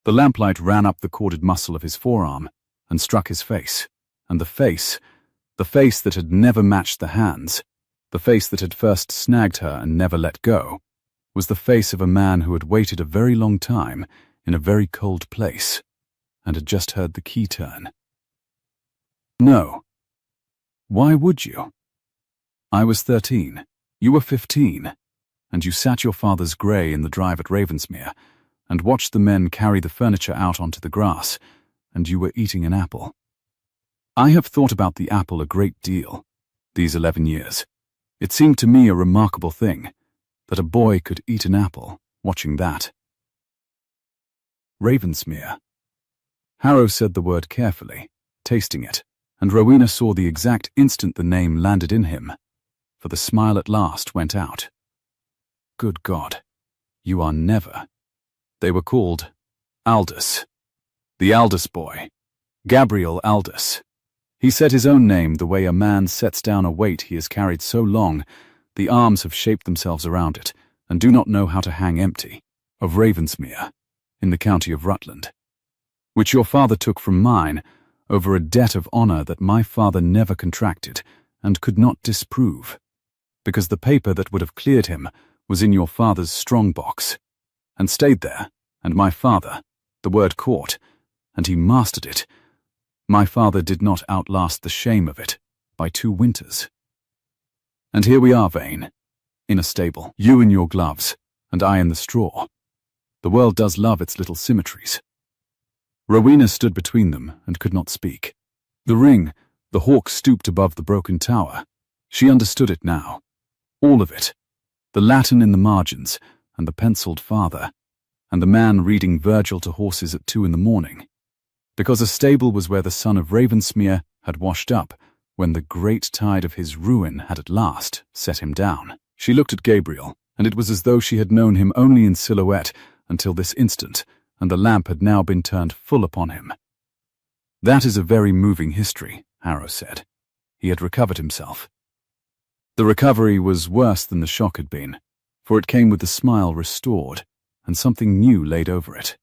The lamplight ran up the corded muscle of his forearm and struck his face, and the face that had never matched the hands, the face that had first snagged her and never let go, was the face of a man who had waited a very long time in a very cold place and had just heard the key turn. No. Why would you? I was 13. You were 15. And you sat your father's grey in the drive at Ravensmere and watched the men carry the furniture out onto the grass, and you were eating an apple. I have thought about the apple a great deal, these 11 years. It seemed to me a remarkable thing, that a boy could eat an apple, watching that. Ravensmere. Harrow said the word carefully, tasting it, and Rowena saw the exact instant the name landed in him, for the smile at last went out. Good God, you are never. They were called Aldous. The Aldous boy. Gabriel Aldous. He said his own name the way a man sets down a weight he has carried so long, the arms have shaped themselves around it, and do not know how to hang empty, of Ravensmere, in the county of Rutland, which your father took from mine, over a debt of honour that my father never contracted, and could not disprove, because the paper that would have cleared him was in your father's strong box, and stayed there, and my father, the word caught, and he mastered it. My father did not outlast the shame of it by 2 winters. And here we are, Vane, in a stable, you in your gloves, and I in the straw. The world does love its little symmetries. Rowena stood between them and could not speak. The ring, the hawk stooped above the broken tower. She understood it now. All of it. The Latin in the margins, and the penciled father, and the man reading Virgil to horses at 2 in the morning. Because a stable was where the son of Ravensmere had washed up, when the great tide of his ruin had at last set him down. She looked at Gabriel, and it was as though she had known him only in silhouette until this instant, and the lamp had now been turned full upon him. That is a very moving history, Harrow said. He had recovered himself. The recovery was worse than the shock had been, for it came with the smile restored, and something new laid over it.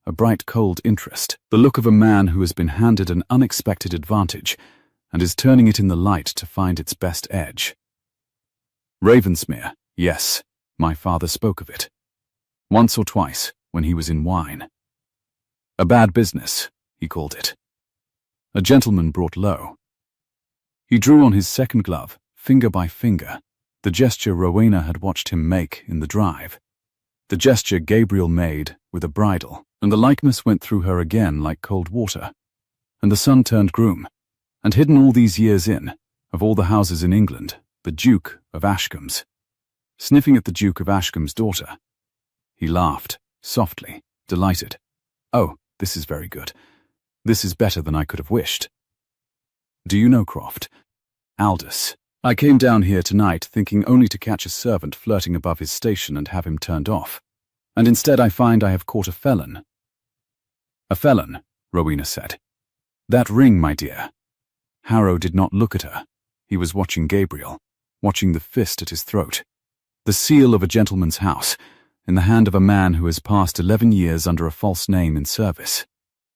A bright cold interest, the look of a man who has been handed an unexpected advantage, and is turning it in the light to find its best edge. Ravensmere, yes, my father spoke of it. Once or twice, when he was in wine. A bad business, he called it. A gentleman brought low. He drew on his second glove, finger by finger, the gesture Rowena had watched him make in the drive. The gesture Gabriel made with a bridle, and the likeness went through her again like cold water. and the son turned groom, and hidden all these years in, of all the houses in England, the Duke of Ashcombe's. Sniffing at the Duke of Ashcombe's daughter. He laughed, softly, delighted. Oh, this is very good. This is better than I could have wished. Do you know, Croft? Aldous. I came down here tonight thinking only to catch a servant flirting above his station and have him turned off. And instead I find I have caught a felon. A felon, Rowena said. That ring, my dear. Harrow did not look at her. He was watching Gabriel, watching the fist at his throat. The seal of a gentleman's house, in the hand of a man who has passed 11 years under a false name in service.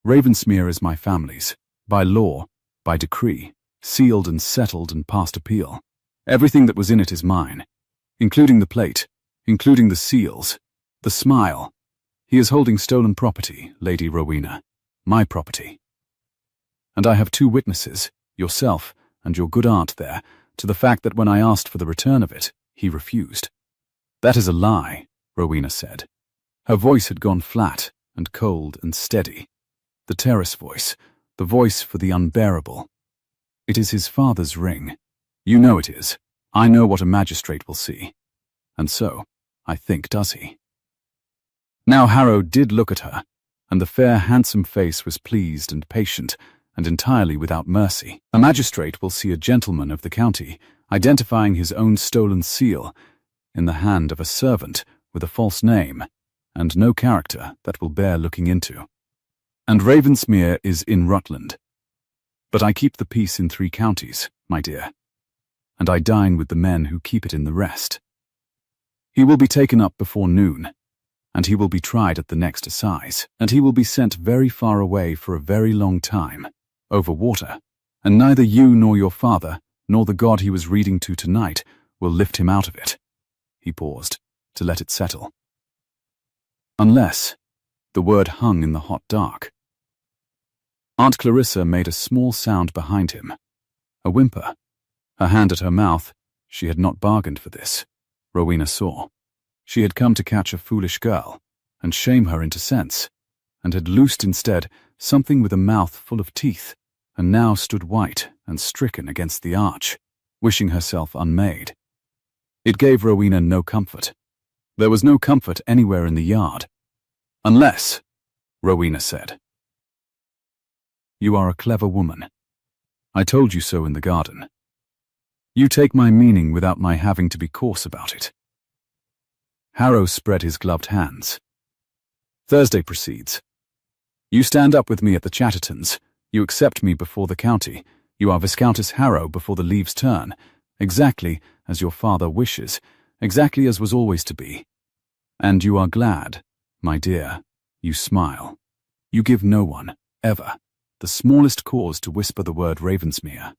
Ravensmere is my family's, by law, by decree, sealed and settled and past appeal. Everything that was in it is mine, including the plate, including the seals, the smile. He is holding stolen property, Lady Rowena, my property. And I have 2 witnesses, yourself and your good aunt there, to the fact that when I asked for the return of it, he refused. That is a lie, Rowena said. Her voice had gone flat and cold and steady. The terrace voice, the voice for the unbearable. It is his father's ring. You know it is. I know what a magistrate will see. And so, I think, does he. Now Harrow did look at her, and the fair, handsome face was pleased and patient, and entirely without mercy. A magistrate will see a gentleman of the county identifying his own stolen seal in the hand of a servant with a false name, and no character that will bear looking into. And Ravensmere is in Rutland. But I keep the peace in 3 counties, my dear, and I dine with the men who keep it in the rest. He will be taken up before noon, and he will be tried at the next assize, and he will be sent very far away for a very long time, over water, and neither you nor your father, nor the God he was reading to tonight, will lift him out of it. He paused, to let it settle. Unless, the word hung in the hot dark. Aunt Clarissa made a small sound behind him, a whimper. Her hand at her mouth. She had not bargained for this, Rowena saw. She had come to catch a foolish girl, and shame her into sense, and had loosed instead something with a mouth full of teeth, and now stood white and stricken against the arch, wishing herself unmade. It gave Rowena no comfort. There was no comfort anywhere in the yard. Unless, Rowena said. You are a clever woman. I told you so in the garden. You take my meaning without my having to be coarse about it. Harrow spread his gloved hands. Thursday proceeds. You stand up with me at the Chattertons. You accept me before the county. You are Viscountess Harrow before the leaves turn, exactly as your father wishes, exactly as was always to be. And you are glad, my dear. You smile. You give no one, ever, the smallest cause to whisper the word Ravensmere.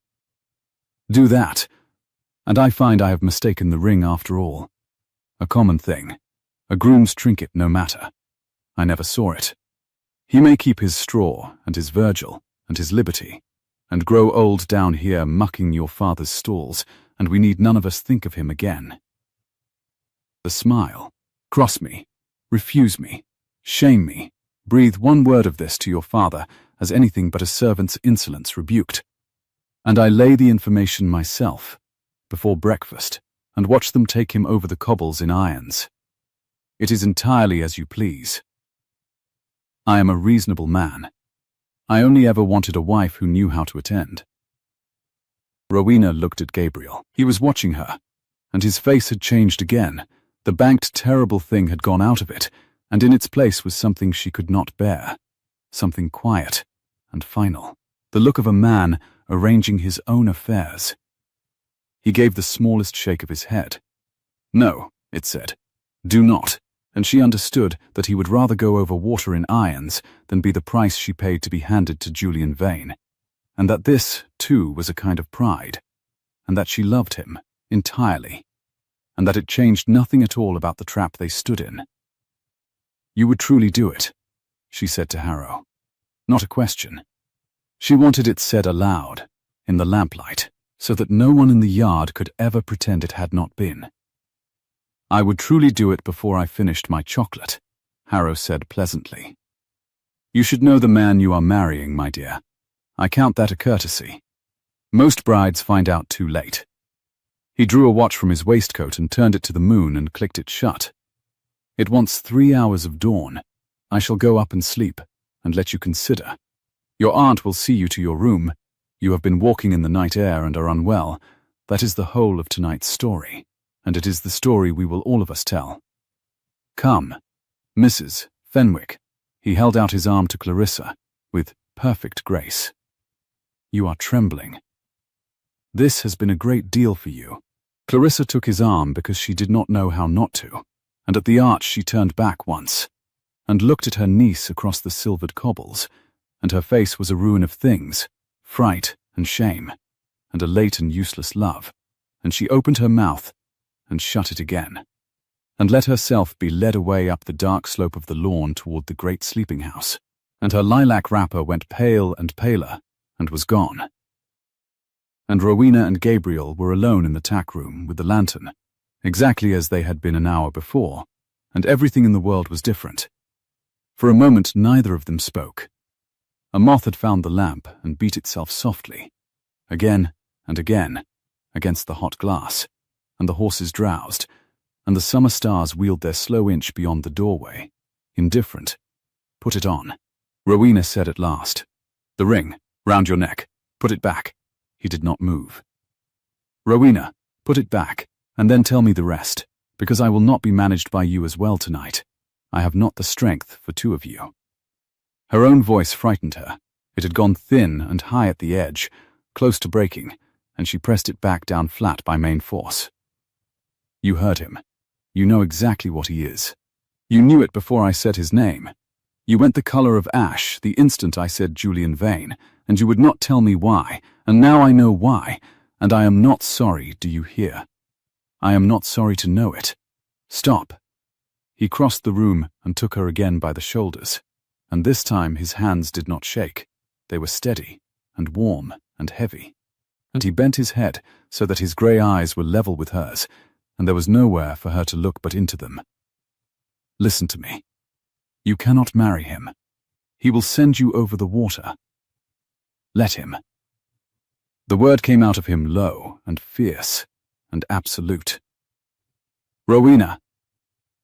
Do that, and I find I have mistaken the ring after all. A common thing, a groom's trinket no matter. I never saw it. He may keep his straw and his Virgil and his liberty, and grow old down here mucking your father's stalls, and we need none of us think of him again. The smile. Cross me, refuse me, shame me, breathe one word of this to your father as anything but a servant's insolence rebuked. And I lay the information myself, before breakfast, and watch them take him over the cobbles in irons. It is entirely as you please. I am a reasonable man. I only ever wanted a wife who knew how to attend. Rowena looked at Gabriel. He was watching her, and his face had changed again. The banked, terrible thing had gone out of it, and in its place was something she could not bear, something quiet and final, the look of a man arranging his own affairs. He gave the smallest shake of his head. No, it said, do not, and she understood that he would rather go over water in irons than be the price she paid to be handed to Julian Vane, and that this, too, was a kind of pride, and that she loved him entirely, and that it changed nothing at all about the trap they stood in. You would truly do it, she said to Harrow. Not a question. She wanted it said aloud, in the lamplight, so that no one in the yard could ever pretend it had not been. I would truly do it before I finished my chocolate, Harrow said pleasantly. You should know the man you are marrying, my dear. I count that a courtesy. Most brides find out too late. He drew a watch from his waistcoat and turned it to the moon and clicked it shut. It wants 3 hours of dawn. I shall go up and sleep, and let you consider. Your aunt will see you to your room. You have been walking in the night air and are unwell. That is the whole of tonight's story, and it is the story we will all of us tell. Come, Mrs. Fenwick. He held out his arm to Clarissa, with perfect grace. You are trembling. This has been a great deal for you. Clarissa took his arm because she did not know how not to, and at the arch she turned back once, and looked at her niece across the silvered cobbles, and her face was a ruin of things, fright and shame, and a late and useless love, and she opened her mouth and shut it again, and let herself be led away up the dark slope of the lawn toward the great sleeping house, and her lilac wrapper went pale and paler, and was gone. And Rowena and Gabriel were alone in the tack room with the lantern, exactly as they had been an hour before, and everything in the world was different. For a moment neither of them spoke. A moth had found the lamp and beat itself softly, again and again, against the hot glass, and the horses drowsed, and the summer stars wheeled their slow inch beyond the doorway, indifferent. Put it on, Rowena said at last. The ring, round your neck. Put it back. He did not move. Rowena, put it back, and then tell me the rest, because I will not be managed by you as well tonight. I have not the strength for 2 of you. Her own voice frightened her. It had gone thin and high at the edge, close to breaking, and she pressed it back down flat by main force. You heard him. You know exactly what he is. You knew it before I said his name. You went the color of ash the instant I said Julian Vane, and you would not tell me why, and now I know why, and I am not sorry, do you hear? I am not sorry to know it. Stop. He crossed the room and took her again by the shoulders, and this time his hands did not shake. They were steady and warm and heavy, and he bent his head so that his grey eyes were level with hers, and there was nowhere for her to look but into them. Listen to me. You cannot marry him. He will send you over the water. Let him. The word came out of him low and fierce and absolute. Rowena,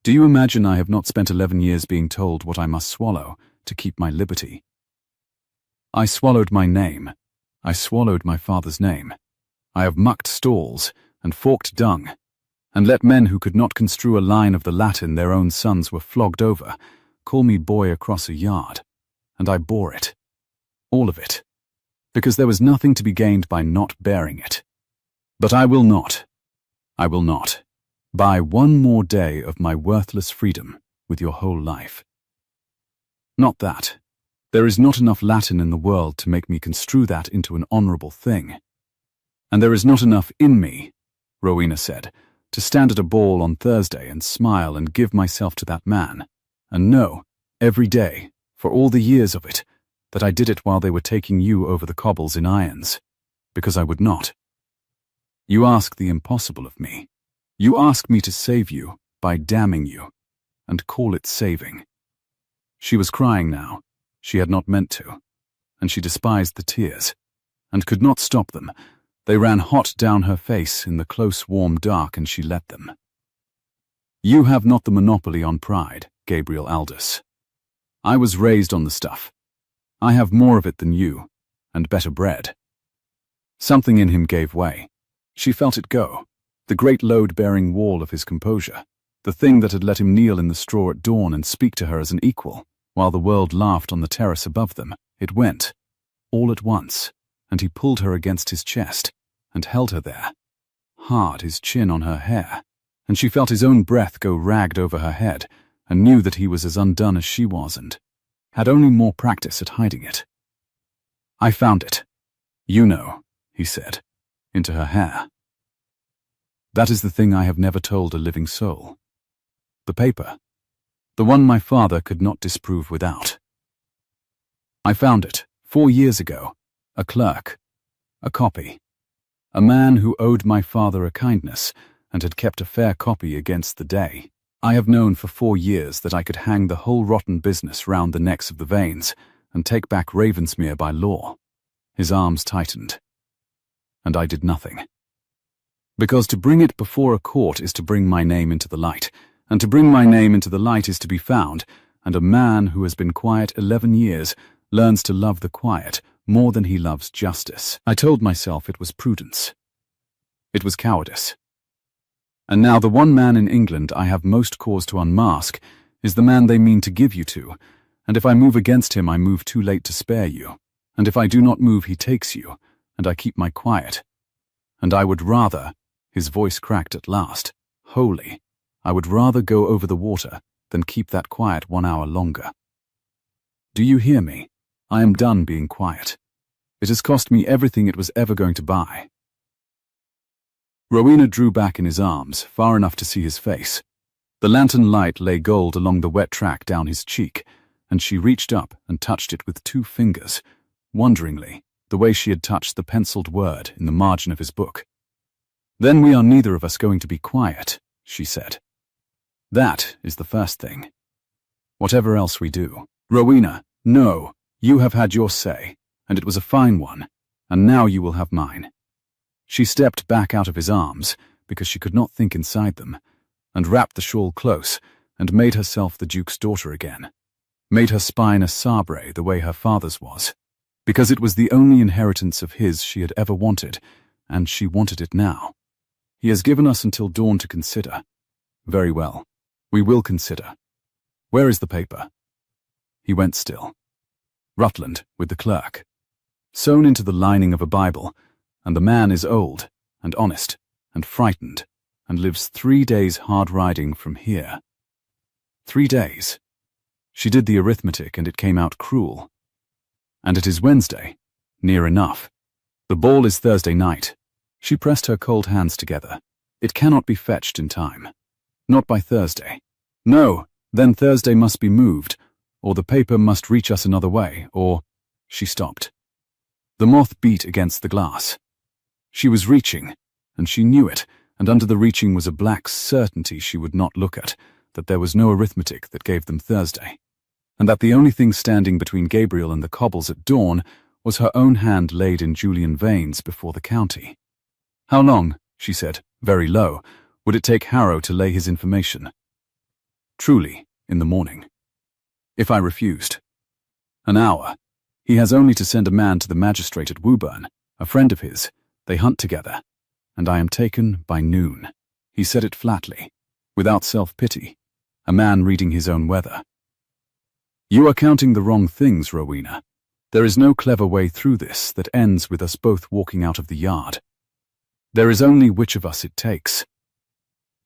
do you imagine I have not spent 11 years being told what I must swallow to keep my liberty? I swallowed my name. I swallowed my father's name. I have mucked stalls and forked dung, and let men who could not construe a line of the Latin their own sons were flogged over call me boy across a yard, and I bore it. All of it. Because there was nothing to be gained by not bearing it. But I will not buy one more day of my worthless freedom with your whole life. Not that. There is not enough Latin in the world to make me construe that into an honorable thing. And there is not enough in me, Rowena said, to stand at a ball on Thursday and smile and give myself to that man, and know, every day, for all the years of it, that I did it while they were taking you over the cobbles in irons, because I would not. You ask the impossible of me. You ask me to save you by damning you, and call it saving. She was crying now. She had not meant to, and she despised the tears, and could not stop them. They ran hot down her face in the close warm dark, and she let them. You have not the monopoly on pride, Gabriel Aldous. I was raised on the stuff. I have more of it than you, and better bred. Something in him gave way. She felt it go, the great load-bearing wall of his composure, the thing that had let him kneel in the straw at dawn and speak to her as an equal, while the world laughed on the terrace above them. It went, all at once, and he pulled her against his chest, and held her there, hard, his chin on her hair, and she felt his own breath go ragged over her head, and knew that he was as undone as she was, and had only more practice at hiding it. I found it. You know, he said, into her hair. That is the thing I have never told a living soul. The paper. The one my father could not disprove without. I found it, 4 years ago. A clerk. A copy. A man who owed my father a kindness, and had kept a fair copy against the day. I have known for 4 years that I could hang the whole rotten business round the necks of the Vanes, and take back Ravensmere by law. His arms tightened. And I did nothing. Because to bring it before a court is to bring my name into the light, and to bring my name into the light is to be found, and a man who has been quiet 11 years learns to love the quiet more than he loves justice. I told myself it was prudence. It was cowardice. And now the one man in England I have most cause to unmask is the man they mean to give you to, and if I move against him I move too late to spare you, and if I do not move he takes you, and I keep my quiet. And I would rather, his voice cracked at last, wholly, I would rather go over the water than keep that quiet 1 hour longer. Do you hear me? I am done being quiet. It has cost me everything it was ever going to buy. Rowena drew back in his arms, far enough to see his face. The lantern light lay gold along the wet track down his cheek, and she reached up and touched it with 2 fingers, wonderingly, the way she had touched the penciled word in the margin of his book. Then we are neither of us going to be quiet, she said. That is the first thing. Whatever else we do. Rowena, no, you have had your say, and it was a fine one, and now you will have mine. She stepped back out of his arms, because she could not think inside them, and wrapped the shawl close, and made herself the Duke's daughter again. Made her spine a sabre the way her father's was, because it was the only inheritance of his she had ever wanted, and she wanted it now. He has given us until dawn to consider. Very well, we will consider. Where is the paper? He went still. Rutland, with the clerk. Sewn into the lining of a Bible, and the man is old, and honest, and frightened, and lives 3 days hard riding from here. 3 days. She did the arithmetic, and it came out cruel. And it is Wednesday. Near enough. The ball is Thursday night. She pressed her cold hands together. It cannot be fetched in time. Not by Thursday. No, then Thursday must be moved, or the paper must reach us another way, or... She stopped. The moth beat against the glass. She was reaching, and she knew it, and under the reaching was a black certainty she would not look at, that there was no arithmetic that gave them Thursday, and that the only thing standing between Gabriel and the cobbles at dawn was her own hand laid in Julian veins before the county. How long, she said, very low, would it take Harrow to lay his information? Truly, in the morning. If I refused. An hour. He has only to send a man to the magistrate at Woburn, a friend of his. They hunt together, and I am taken by noon. He said it flatly, without self-pity, a man reading his own weather. You are counting the wrong things, Rowena. There is no clever way through this that ends with us both walking out of the yard. There is only which of us it takes.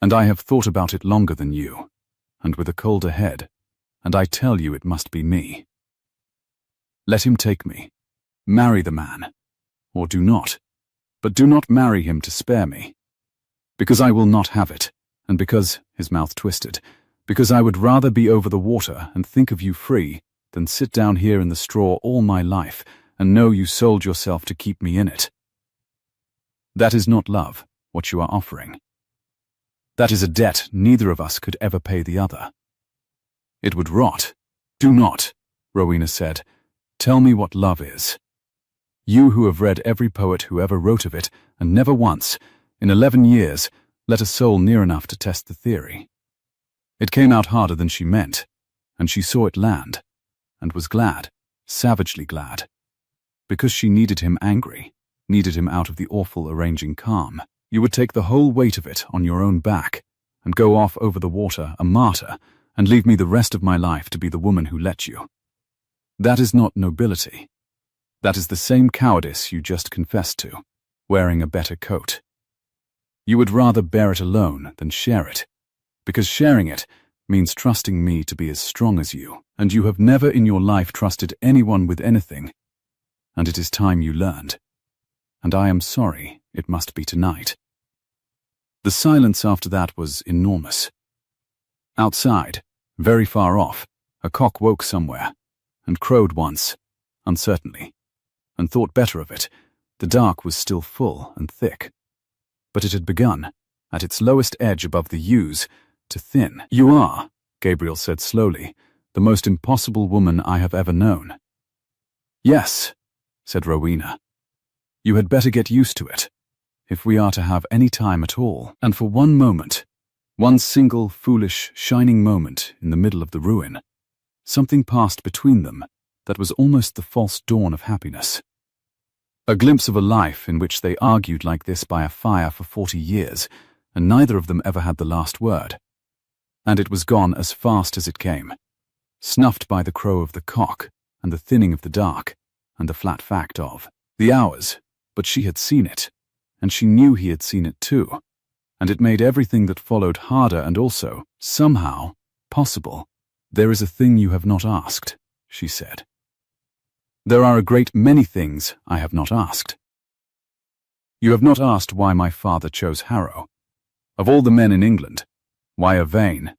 And I have thought about it longer than you, and with a colder head, and I tell you it must be me. Let him take me. Marry the man. Or do not. But do not marry him to spare me. Because I will not have it, and because, his mouth twisted, because I would rather be over the water and think of you free than sit down here in the straw all my life and know you sold yourself to keep me in it. That is not love, what you are offering. That is a debt neither of us could ever pay the other. It would rot. Do not, Rowena said. Tell me what love is. You who have read every poet who ever wrote of it, and never once, in 11 years, let a soul near enough to test the theory. It came out harder than she meant, and she saw it land, and was glad, savagely glad, because she needed him angry, needed him out of the awful arranging calm. You would take the whole weight of it on your own back, and go off over the water a martyr, and leave me the rest of my life to be the woman who let you. That is not nobility. That is the same cowardice you just confessed to, wearing a better coat. You would rather bear it alone than share it, because sharing it means trusting me to be as strong as you, and you have never in your life trusted anyone with anything, and it is time you learned. And I am sorry it must be tonight. The silence after that was enormous. Outside, very far off, a cock woke somewhere, and crowed once, uncertainly, and thought better of it. The dark was still full and thick, but it had begun, at its lowest edge above the yews, to thin. You are, Gabriel said slowly, the most impossible woman I have ever known. Yes, said Rowena, You had better get used to it, if we are to have any time at all. And for one moment, one single, foolish, shining moment in the middle of the ruin, something passed between them that was almost the false dawn of happiness. A glimpse of a life in which they argued like this by a fire for 40 years, and neither of them ever had the last word. And it was gone as fast as it came, snuffed by the crow of the cock, and the thinning of the dark, and the flat fact of the hours. But she had seen it, and she knew he had seen it too, and it made everything that followed harder and also, somehow, possible. "There is a thing you have not asked," she said. "There are a great many things I have not asked. You have not asked why my father chose Harrow. Of all the men in England, why Vane?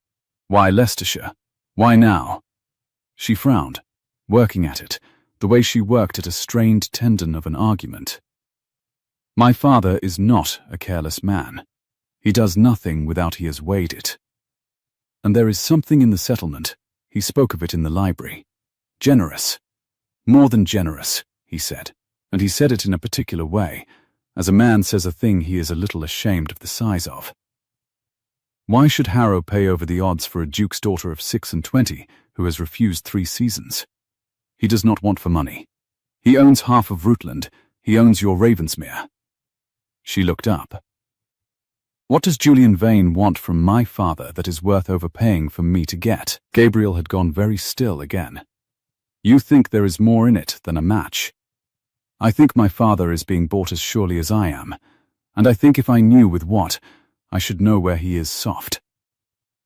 Why Leicestershire? Why now?" She frowned, working at it, the way she worked at a strained tendon of an argument. "My father is not a careless man. He does nothing without he has weighed it. And there is something in the settlement, he spoke of it in the library. Generous. More than generous, he said, and he said it in a particular way, as a man says a thing he is a little ashamed of the size of. Why should Harrow pay over the odds for a duke's daughter of 26 who has refused 3 seasons? He does not want for money. He owns half of Rutland. He owns your Ravensmere." She looked up. "What does Julian Vane want from my father that is worth overpaying for me to get?" Gabriel had gone very still again. "You think there is more in it than a match. I think my father is being bought as surely as I am, and I think if I knew with what, I should know where he is soft."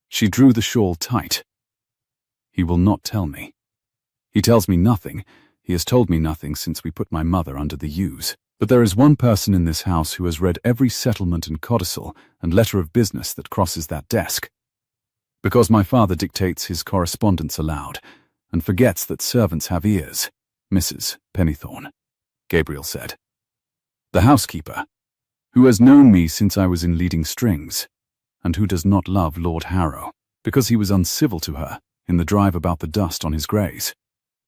She drew the shawl tight. "He will not tell me. He tells me nothing. He has told me nothing since we put my mother under the yews. But there is one person in this house who has read every settlement and codicil and letter of business that crosses that desk. Because my father dictates his correspondence aloud, and forgets that servants have ears, Mrs. Pennethorne," Gabriel said. "The housekeeper, who has known me since I was in leading strings, and who does not love Lord Harrow, because he was uncivil to her in the drive about the dust on his greys.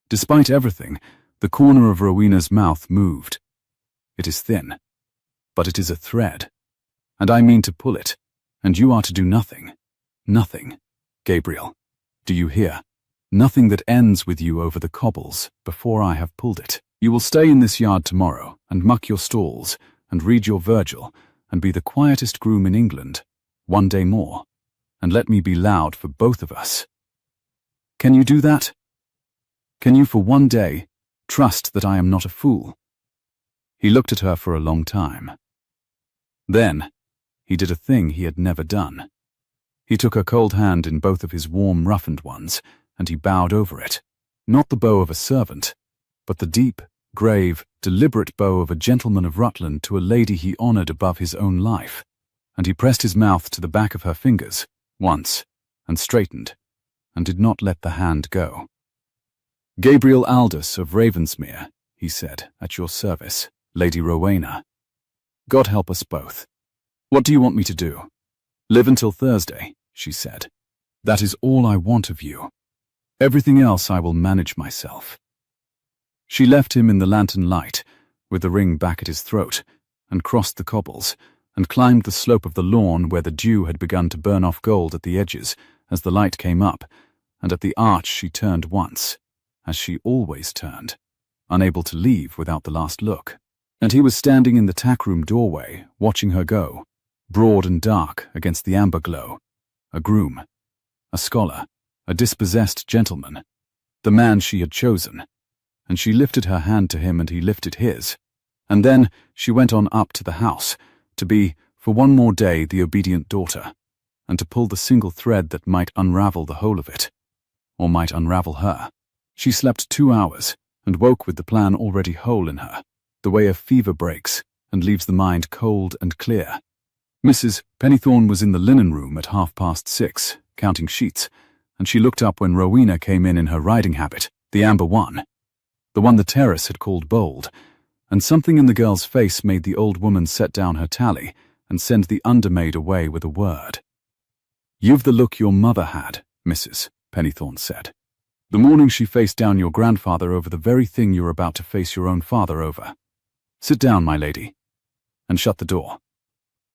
Despite everything, the corner of Rowena's mouth moved. It is thin, but it is a thread, and I mean to pull it, and you are to do nothing. Nothing, Gabriel. Do you hear? Nothing that ends with you over the cobbles before I have pulled it. You will stay in this yard tomorrow, and muck your stalls, and read your Virgil, and be the quietest groom in England, one day more, and let me be loud for both of us. Can you do that? Can you for one day trust that I am not a fool?" He looked at her for a long time. Then, he did a thing he had never done. He took her cold hand in both of his warm, roughened ones, and he bowed over it, not the bow of a servant, but the deep, grave, deliberate bow of a gentleman of Rutland to a lady he honoured above his own life, and he pressed his mouth to the back of her fingers, once, and straightened, and did not let the hand go. "Gabriel Aldous of Ravensmere," he said, "at your service, Lady Rowena. God help us both. What do you want me to do?" "Live until Thursday," she said. "That is all I want of you. Everything else I will manage myself." She left him in the lantern light, with the ring back at his throat, and crossed the cobbles, and climbed the slope of the lawn where the dew had begun to burn off gold at the edges as the light came up, and at the arch she turned once, as she always turned, unable to leave without the last look. And he was standing in the tack-room doorway, watching her go, broad and dark against the amber glow, a groom, a scholar, a dispossessed gentleman, the man she had chosen, and she lifted her hand to him and he lifted his, and then she went on up to the house, to be, for one more day, the obedient daughter, and to pull the single thread that might unravel the whole of it, or might unravel her. She slept 2 hours, and woke with the plan already whole in her, the way a fever breaks and leaves the mind cold and clear. Mrs. Pennethorne was in the linen room at 6:30, counting sheets, and she looked up when Rowena came in her riding habit, the amber one, the one the terrace had called bold, and something in the girl's face made the old woman set down her tally and send the undermaid away with a word. "You've the look your mother had," Mrs. Pennethorne said. "The morning she faced down your grandfather over the very thing you're about to face your own father over. Sit down, my lady, and shut the door,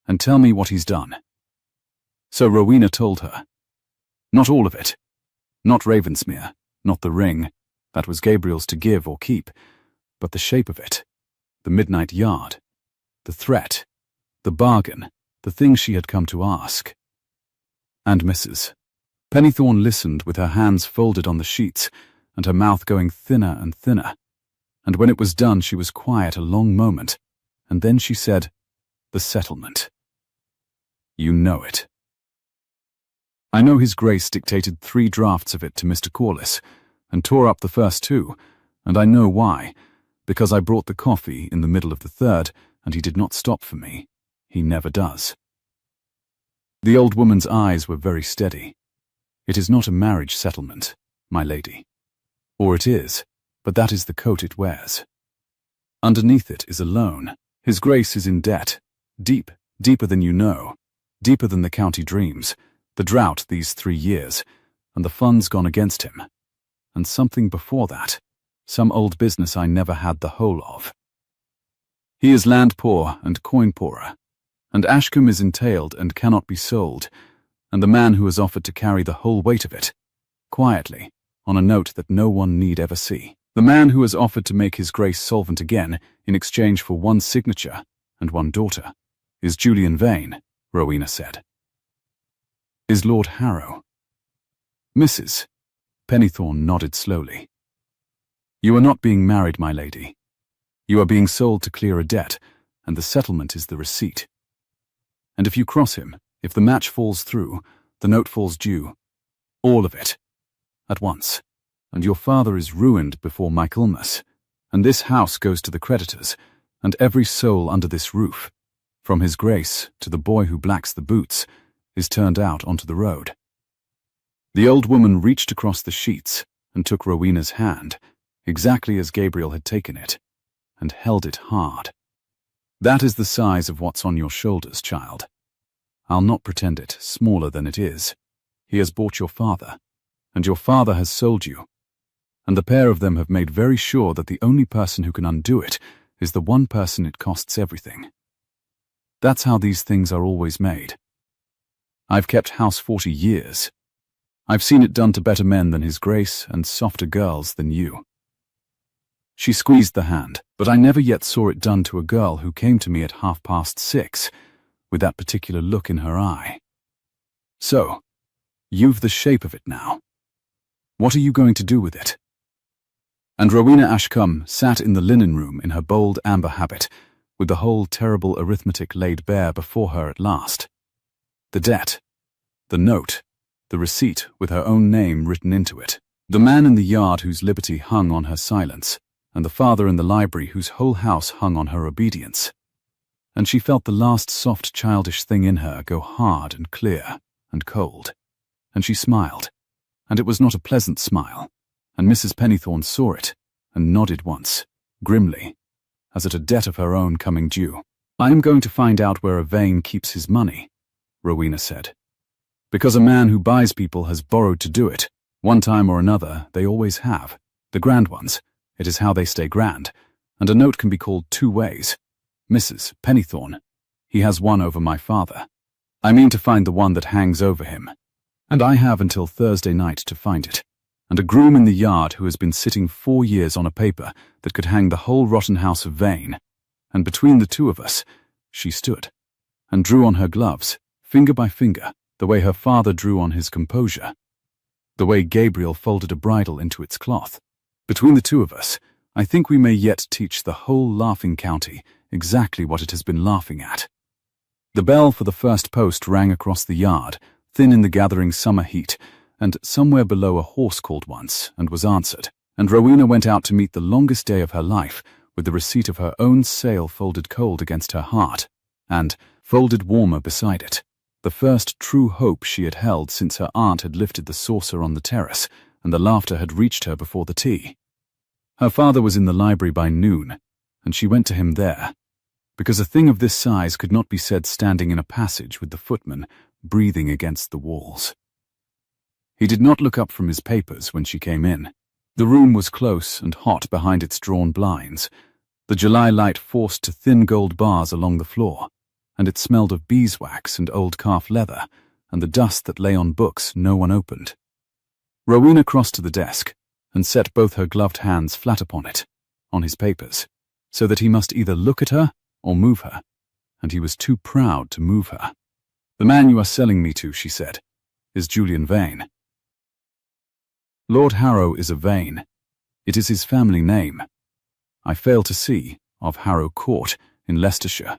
and tell me what he's done. So Rowena told her. Not all of it. Not Ravensmere, not the ring, that was Gabriel's to give or keep, but the shape of it, the midnight yard, the threat, the bargain, the thing she had come to ask. And Mrs. Pennythorn listened with her hands folded on the sheets and her mouth going thinner and thinner, and when it was done she was quiet a long moment, and then she said, "The settlement. You know it. I know His Grace dictated 3 drafts of it to Mr. Corliss, and tore up the first 2, and I know why, because I brought the coffee in the middle of the 3rd, and he did not stop for me. He never does." The old woman's eyes were very steady. "It is not a marriage settlement, my lady. Or it is, but that is the coat it wears. Underneath it is a loan. His Grace is in debt, deep, deeper than you know, deeper than the county dreams, the drought these 3 years, and the funds gone against him. And something before that, some old business I never had the whole of. He is land poor and coin poorer, and Ashcombe is entailed and cannot be sold, and the man who has offered to carry the whole weight of it, quietly, on a note that no one need ever see, the man who has offered to make His Grace solvent again in exchange for 1 signature and 1 daughter, is Julian Vane," Rowena said. "Is Lord Harrow." Mrs. Pennythorn nodded slowly. "You are not being married, my lady. You are being sold to clear a debt, and the settlement is the receipt. And if you cross him, if the match falls through, the note falls due. All of it. At once. And your father is ruined before Michaelmas, and this house goes to the creditors, and every soul under this roof, from His Grace to the boy who blacks the boots, is turned out onto the road." The old woman reached across the sheets and took Rowena's hand, exactly as Gabriel had taken it, and held it hard. "That is the size of what's on your shoulders, child. I'll not pretend it smaller than it is. He has bought your father, and your father has sold you, and the pair of them have made very sure that the only person who can undo it is the one person it costs everything. That's how these things are always made. I've kept house 40 years. I've seen it done to better men than His Grace and softer girls than you." She squeezed the hand, "But I never yet saw it done to a girl who came to me at 6:30, with that particular look in her eye. So, you've the shape of it now. What are you going to do with it?" And Rowena Ashcombe sat in the linen room in her bold amber habit, with the whole terrible arithmetic laid bare before her at last. The debt, the note, the receipt with her own name written into it, the man in the yard whose liberty hung on her silence, and the father in the library whose whole house hung on her obedience. And she felt the last soft childish thing in her go hard and clear and cold, and she smiled, and it was not a pleasant smile, and Mrs. Pennythorn saw it, and nodded once, grimly, as at a debt of her own coming due. "I am going to find out where a Vane keeps his money," Rowena said. "Because a man who buys people has borrowed to do it. One time or another, they always have. The grand ones. It is how they stay grand. And a note can be called 2 ways. Mrs. Pennythorn. He has one over my father. I mean to find the one that hangs over him. And I have until Thursday night to find it. And a groom in the yard who has been sitting 4 years on a paper that could hang the whole rotten house of Vane. And between the 2 of us, she stood, and drew on her gloves, finger by finger, the way her father drew on his composure, the way Gabriel folded a bridle into its cloth. Between the 2 of us, I think we may yet teach the whole laughing county exactly what it has been laughing at." The bell for the first post rang across the yard, thin in the gathering summer heat, and somewhere below a horse called once, and was answered, and Rowena went out to meet the longest day of her life with the receipt of her own sail folded cold against her heart, and, folded warmer beside it, the first true hope she had held since her aunt had lifted the saucer on the terrace, and the laughter had reached her before the tea. Her father was in the library by noon, and she went to him there, because a thing of this size could not be said standing in a passage with the footman breathing against the walls. He did not look up from his papers when she came in. The room was close and hot behind its drawn blinds, The July light forced to thin gold bars along the floor, and it smelled of beeswax and old calf leather, and the dust that lay on books no one opened. Rowena crossed to the desk and set both her gloved hands flat upon it, on his papers, so that he must either look at her or move her, and he was too proud to move her. "The man you are selling me to," she said, "is Julian Vane. Lord Harrow is a Vane. It is his family name. I fail to see of Harrow Court in Leicestershire.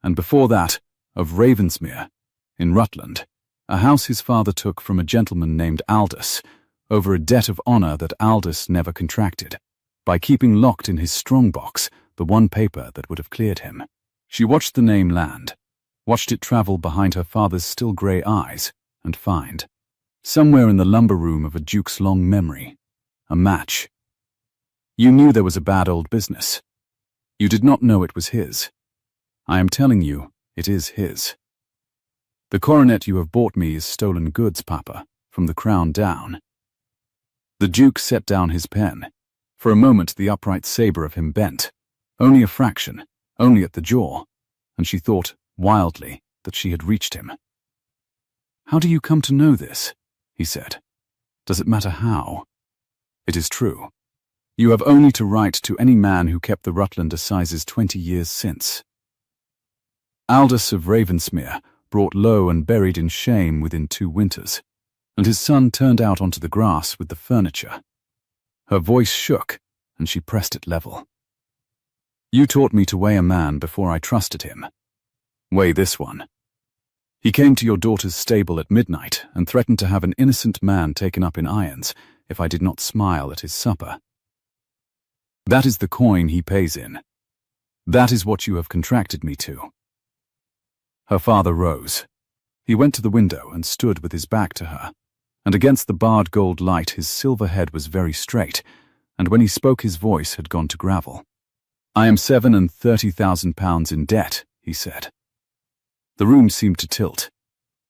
And before that, of Ravensmere in Rutland, a house his father took from a gentleman named Aldous, over a debt of honour that Aldous never contracted, by keeping locked in his strong-box the one paper that would have cleared him." She watched the name land, watched it travel behind her father's still grey eyes, and find, somewhere in the lumber room of a duke's long memory, a match. You knew there was a bad old business. You did not know it was his. I am telling you, it is his. The coronet you have bought me is stolen goods, Papa, from the crown down. The Duke set down his pen. For a moment the upright sabre of him bent, only a fraction, only at the jaw, and she thought, wildly, that she had reached him. "How do you come to know this?" he said. "Does it matter how? It is true. You have only to write to any man who kept the Rutland Assizes 20 years since. Aldous of Ravensmere, brought low and buried in shame within 2 winters, and his son turned out onto the grass with the furniture." Her voice shook, and she pressed it level. "You taught me to weigh a man before I trusted him. Weigh this one. He came to your daughter's stable at midnight and threatened to have an innocent man taken up in irons if I did not smile at his supper. That is the coin he pays in. That is what you have contracted me to." Her father rose. He went to the window and stood with his back to her, and against the barred gold light his silver head was very straight, and when he spoke his voice had gone to gravel. "I am £37,000 in debt," he said. The room seemed to tilt.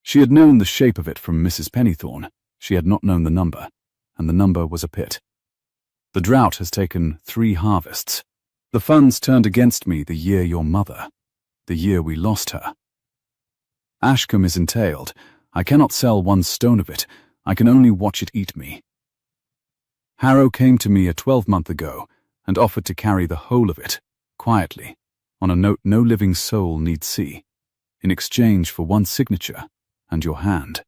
She had known the shape of it from Mrs. Pennethorne. She had not known the number, and the number was a pit. "The drought has taken 3 harvests. The funds turned against me the year your mother, the year we lost her. Ashcombe is entailed. I cannot sell 1 stone of it. I can only watch it eat me. Harrow came to me a 12-month ago and offered to carry the whole of it, quietly, on a note no living soul need see, in exchange for 1 signature and your hand."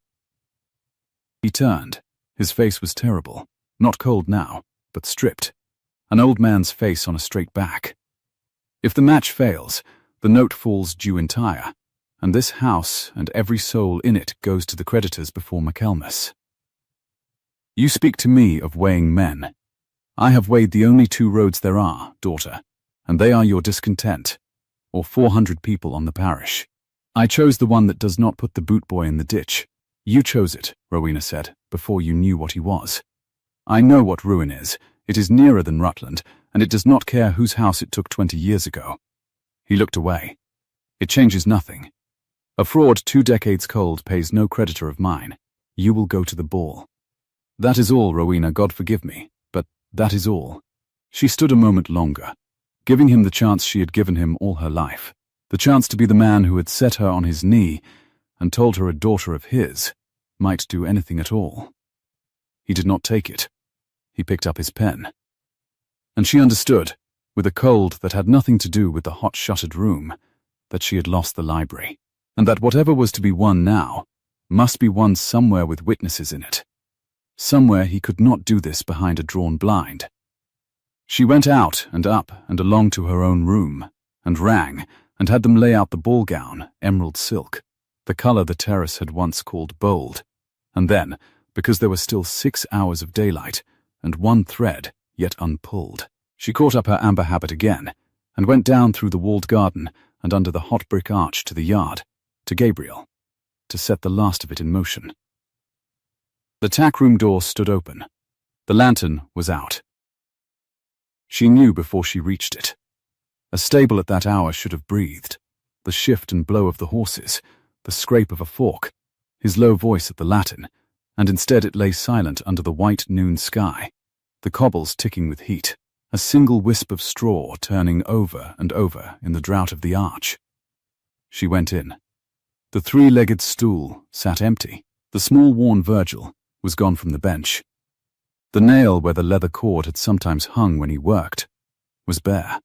He turned. His face was terrible, not cold now, but stripped, an old man's face on a straight back. "If the match fails, the note falls due entire, and this house and every soul in it goes to the creditors before Michaelmas. You speak to me of weighing men. I have weighed the only 2 roads there are, daughter, and they are your discontent, or 400 people on the parish. I chose the one that does not put the boot-boy in the ditch. You chose it," Rowena said, "before you knew what he was. I know what ruin is. It is nearer than Rutland, and it does not care whose house it took 20 years ago." He looked away. "It changes nothing. A fraud 2 decades cold pays no creditor of mine. You will go to the ball. That is all, Rowena, God forgive me, but that is all." She stood a moment longer, giving him the chance she had given him all her life, the chance to be the man who had set her on his knee and told her a daughter of his might do anything at all. He did not take it. He picked up his pen. And she understood, with a cold that had nothing to do with the hot-shuttered room, that she had lost the library, and that whatever was to be won now must be won somewhere with witnesses in it. Somewhere he could not do this behind a drawn blind. She went out and up and along to her own room, and rang, and had them lay out the ball gown, emerald silk, the colour the terrace had once called bold, and then, because there were still 6 hours of daylight, and 1 thread yet unpulled, she caught up her amber habit again, and went down through the walled garden and under the hot brick arch to the yard, to Gabriel, to set the last of it in motion. The tack-room door stood open. The lantern was out. She knew before she reached it. A stable at that hour should have breathed. The shift and blow of the horses, the scrape of a fork, his low voice at the Latin, and instead it lay silent under the white noon sky, the cobbles ticking with heat. a single wisp of straw turning over and over in the draught of the arch. She went in. The three-legged stool sat empty. The small worn Virgil was gone from the bench. The nail where the leather cord had sometimes hung when he worked was bare.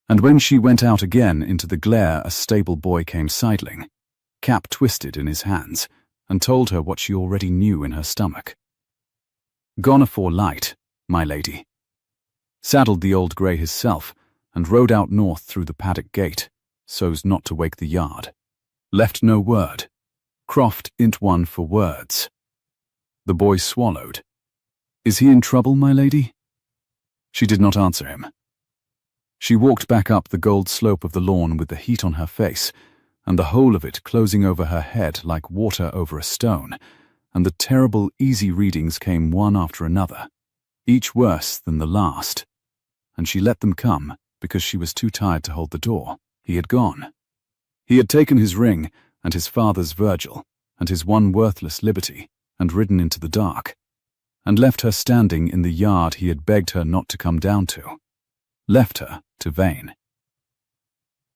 And when she went out again into the glare, a stable boy came sidling, cap twisted in his hands, and told her what she already knew in her stomach. "Gone afore light, my lady." Saddled the old grey hisself, and rode out north through the paddock gate, so's not to wake the yard. Left no word. Croft int one for words. The boy swallowed. "Is he in trouble, my lady?" She did not answer him. She walked back up the gold slope of the lawn with the heat on her face, and the whole of it closing over her head like water over a stone, and the terrible easy readings came one after another, each worse than the last, and she let them come because she was too tired to hold the door. He had gone. He had taken his ring and his father's Virgil and his one worthless liberty and ridden into the dark, and left her standing in the yard he had begged her not to come down to. Left her to Vane.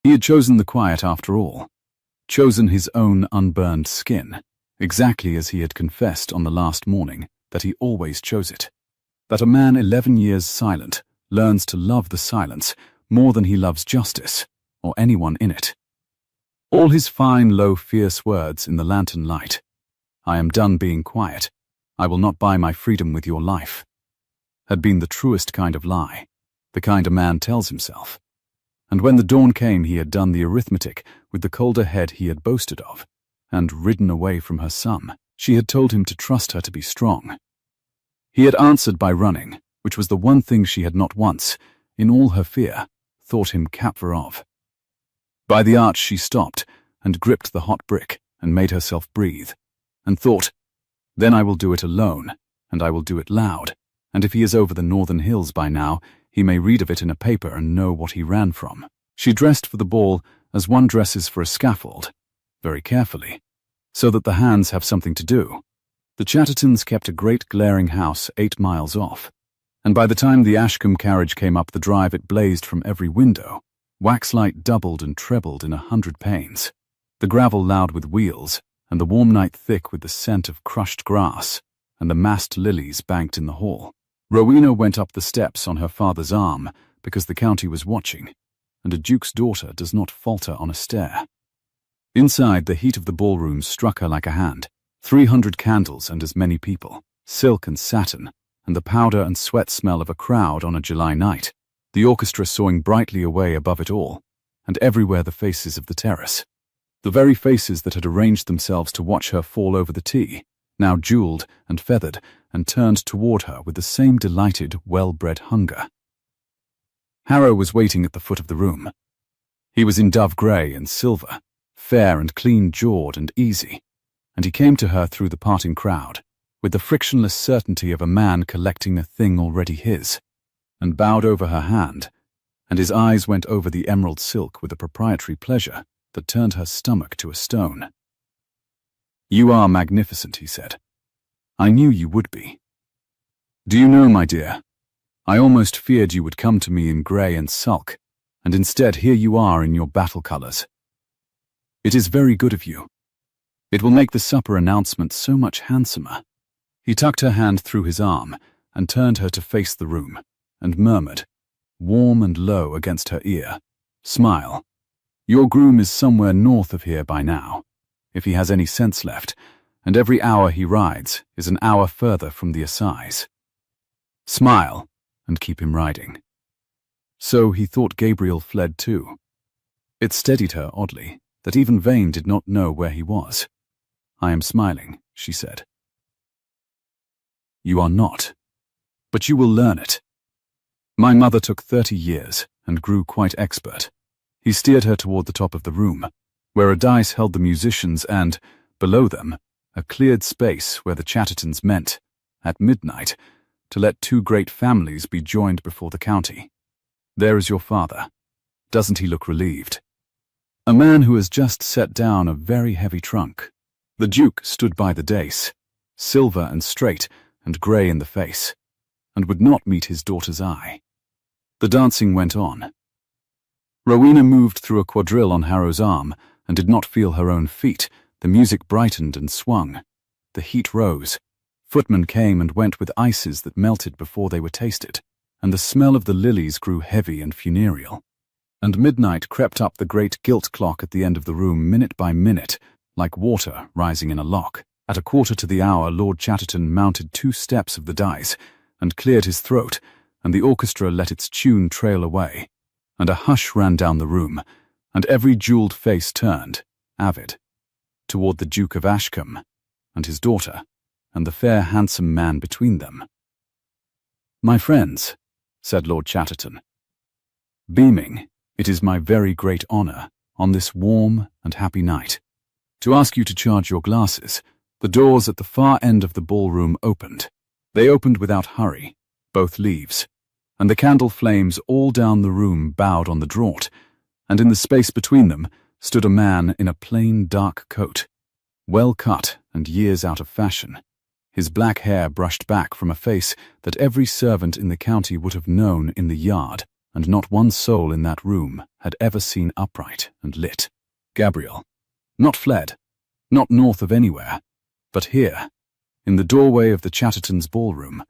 He had chosen the quiet after all, chosen his own unburned skin, exactly as he had confessed on the last morning that he always chose it, that a man 11 years silent learns to love the silence more than he loves justice, or anyone in it. All his fine, low, fierce words in the lantern light, "I am done being quiet, I will not buy my freedom with your life," had been the truest kind of lie, the kind a man tells himself. And when the dawn came, he had done the arithmetic with the colder head he had boasted of, and ridden away from her sum. She had told him to trust her to be strong. He had answered by running, which was the one thing she had not once, in all her fear, thought him captor of. By the arch she stopped, and gripped the hot brick, and made herself breathe, and thought, "Then I will do it alone, and I will do it loud, and if he is over the northern hills by now, he may read of it in a paper and know what he ran from." She dressed for the ball as one dresses for a scaffold, very carefully, so that the hands have something to do. The Chattertons kept a great glaring house 8 miles off, and by the time the Ashcombe carriage came up the drive it blazed from every window, waxlight doubled and trebled in 100 panes, the gravel loud with wheels, and the warm night thick with the scent of crushed grass, and the massed lilies banked in the hall. Rowena went up the steps on her father's arm because the county was watching, and a duke's daughter does not falter on a stair. Inside, the heat of the ballrooms struck her like a hand. 300 candles and as many people, silk and satin, and the powder and sweat smell of a crowd on a July night, the orchestra soaring brightly away above it all, and everywhere the faces of the terrace. The very faces that had arranged themselves to watch her fall over the tea, now jewelled and feathered, and turned toward her with the same delighted, well-bred hunger. Harrow was waiting at the foot of the room. He was in dove grey and silver, fair and clean-jawed and easy, and he came to her through the parting crowd, with the frictionless certainty of a man collecting a thing already his, and bowed over her hand, and his eyes went over the emerald silk with a proprietary pleasure that turned her stomach to a stone. "You are magnificent," he said. "I knew you would be. Do you know, my dear, I almost feared you would come to me in grey and sulk, and instead here you are in your battle colours. It is very good of you. It will make the supper announcement so much handsomer." He tucked her hand through his arm and turned her to face the room, and murmured, warm and low against her ear, "Smile. Your groom is somewhere north of here by now, if he has any sense left, and every hour he rides is an hour further from the assize. Smile, and keep him riding." So he thought Gabriel fled too. It steadied her oddly that even Vane did not know where he was. "I am smiling," she said. "You are not. But you will learn it. My mother took 30 years and grew quite expert." He steered her toward the top of the room, where a dice held the musicians and, below them, a cleared space where the Chattertons meant, at midnight, to let 2 great families be joined before the county. "There is your father. Doesn't he look relieved? A man who has just set down a very heavy trunk." The Duke stood by the dais, silver and straight and grey in the face, and would not meet his daughter's eye. The dancing went on. Rowena moved through a quadrille on Harrow's arm and did not feel her own feet. The music brightened and swung. The heat rose. Footmen came and went with ices that melted before they were tasted, and the smell of the lilies grew heavy and funereal. And midnight crept up the great gilt clock at the end of the room minute by minute, like water rising in a lock. At a quarter to the hour, Lord Chatterton mounted 2 steps of the dais and cleared his throat, and the orchestra let its tune trail away, and a hush ran down the room, and every jewelled face turned, avid, toward the Duke of Ashcombe and his daughter, and the fair handsome man between them. "My friends," said Lord Chatterton, beaming, "it is my very great honour, on this warm and happy night, to ask you to charge your glasses." The doors at the far end of the ballroom opened. They opened without hurry, both leaves, and the candle flames all down the room bowed on the draught, and in the space between them stood a man in a plain dark coat, well cut and years out of fashion, his black hair brushed back from a face that every servant in the county would have known in the yard, and not one soul in that room had ever seen upright and lit. Gabriel, not fled, not north of anywhere, but here, in the doorway of the Chattertons' ballroom,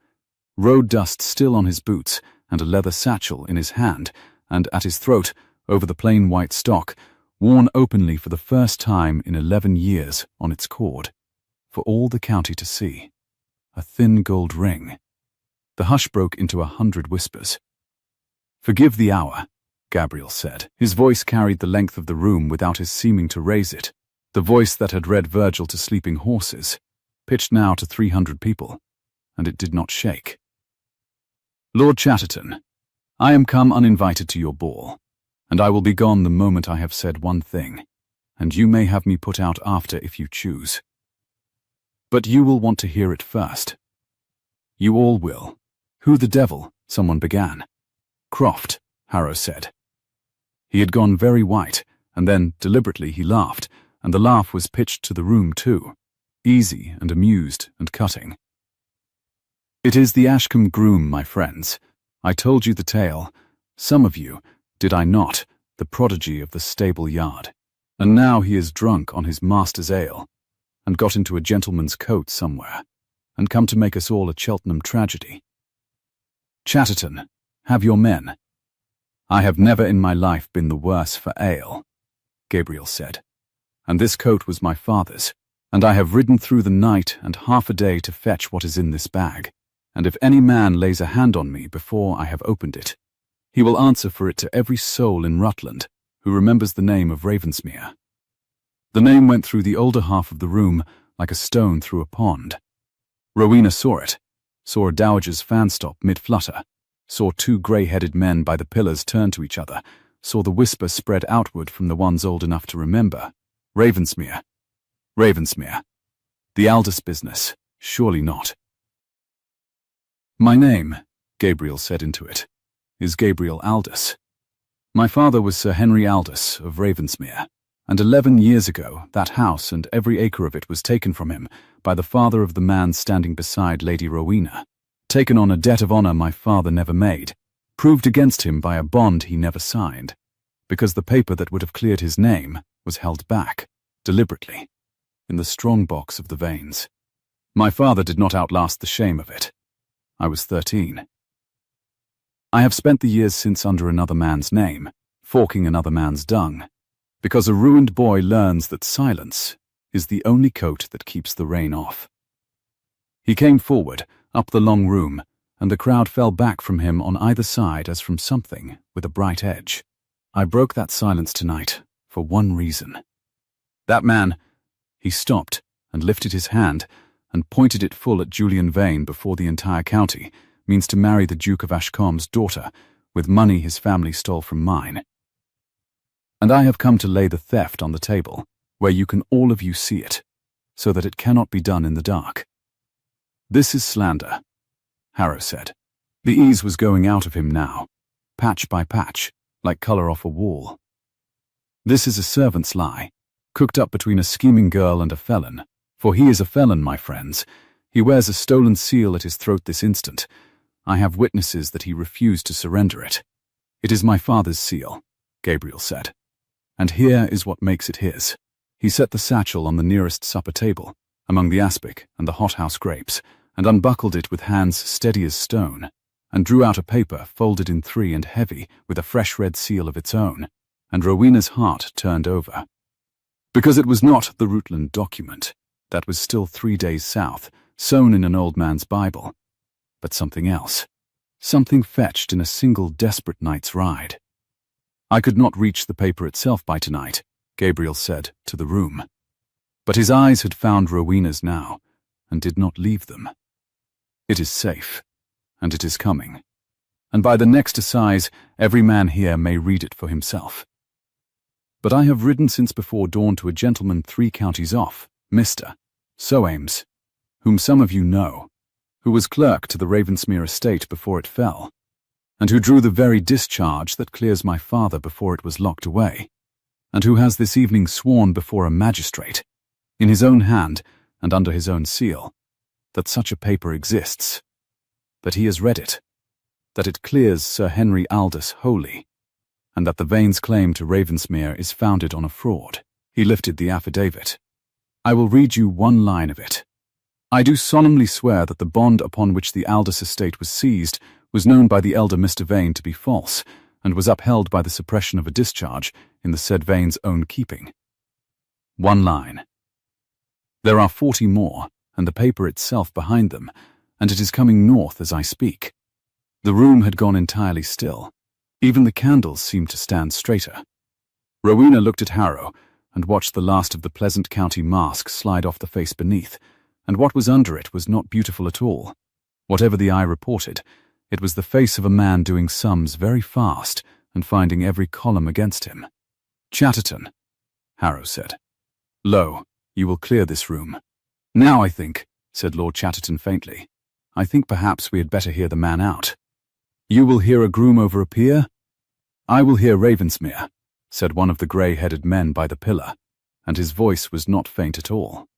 road dust still on his boots and a leather satchel in his hand, and at his throat, over the plain white stock, worn openly for the first time in 11 years on its cord, for all the county to see, a thin gold ring. The hush broke into 100 whispers. "Forgive the hour," Gabriel said. His voice carried the length of the room without his seeming to raise it. The voice that had read Virgil to sleeping horses, pitched now to 300 people, and it did not shake. "Lord Chatterton, I am come uninvited to your ball, and I will be gone the moment I have said one thing, and you may have me put out after if you choose. But you will want to hear it first. You all will." "Who the devil?" someone began. "Croft," Harrow said. He had gone very white, and then, deliberately, he laughed, and the laugh was pitched to the room too, easy and amused and cutting. "It is the Ashcombe groom, my friends. I told you the tale, some of you, did I not, the prodigy of the stable yard. And now he is drunk on his master's ale, and got into a gentleman's coat somewhere, and come to make us all a Cheltenham tragedy. Chatterton, have your men." "I have never in my life been the worse for ale," Gabriel said. "And this coat was my father's, and I have ridden through the night and half a day to fetch what is in this bag, and if any man lays a hand on me before I have opened it, he will answer for it to every soul in Rutland who remembers the name of Ravensmere." The name went through the older half of the room like a stone through a pond. Rowena saw it, saw a dowager's fan stop mid-flutter, saw 2 grey-headed men by the pillars turn to each other, saw the whisper spread outward from the ones old enough to remember. "Ravensmere. Ravensmere. The Aldous business. Surely not." "My name," Gabriel said into it, "is Gabriel Aldous. My father was Sir Henry Aldous of Ravensmere, and 11 years ago that house and every acre of it was taken from him by the father of the man standing beside Lady Rowena, taken on a debt of honour my father never made, proved against him by a bond he never signed, because the paper that would have cleared his name was held back, deliberately, in the strong box of the veins. My father did not outlast the shame of it. I was 13. I have spent the years since under another man's name, forking another man's dung, because a ruined boy learns that silence is the only coat that keeps the rain off. He came forward, up the long room, and the crowd fell back from him on either side as from something with a bright edge. I broke that silence tonight for one reason. That man, he stopped and lifted his hand and pointed it full at Julian Vane before the entire county, means to marry the Duke of Ashcombe's daughter with money his family stole from mine. And I have come to lay the theft on the table, where you can all of you see it, so that it cannot be done in the dark. This is slander, Harrow said. The ease was going out of him now, patch by patch, like colour off a wall. This is a servant's lie, cooked up between a scheming girl and a felon, for he is a felon, my friends. He wears a stolen seal at his throat this instant. I have witnesses that he refused to surrender it. "It is my father's seal," Gabriel said. "And here is what makes it his." He set the satchel on the nearest supper table, among the aspic and the hothouse grapes, and unbuckled it with hands steady as stone, and drew out a paper folded in three and heavy with a fresh red seal of its own, and Rowena's heart turned over. Because it was not the Rutland document, that was still 3 days south, sewn in an old man's Bible, but something else. Something fetched in a single desperate night's ride. "I could not reach the paper itself by tonight," Gabriel said to the room. But his eyes had found Rowena's now, and did not leave them. "It is safe, and it is coming. And by the next assize, every man here may read it for himself. But I have ridden since before dawn to a gentleman 3 counties off, Mr. Soames, whom some of you know, who was clerk to the Ravensmere estate before it fell, and who drew the very discharge that clears my father before it was locked away, and who has this evening sworn before a magistrate, in his own hand and under his own seal, that such a paper exists, that he has read it, that it clears Sir Henry Aldous wholly, and that the Vane's claim to Ravensmere is founded on a fraud." He lifted the affidavit. "I will read you one line of it. I do solemnly swear that the bond upon which the Aldous estate was seized was known by the elder Mr. Vane to be false, and was upheld by the suppression of a discharge in the said Vane's own keeping." One line. There are 40 more, and the paper itself behind them, and it is coming north as I speak. The room had gone entirely still. Even the candles seemed to stand straighter. Rowena looked at Harrow, and watched the last of the pleasant county mask slide off the face beneath, and what was under it was not beautiful at all. Whatever the eye reported, it was the face of a man doing sums very fast and finding every column against him. "Chatterton," Harrow said. "Lo, you will clear this room." "Now, I think," said Lord Chatterton faintly, "I think perhaps we had better hear the man out." "You will hear a groom over a pier?" "I will hear Ravensmere," said one of the grey-headed men by the pillar, and his voice was not faint at all.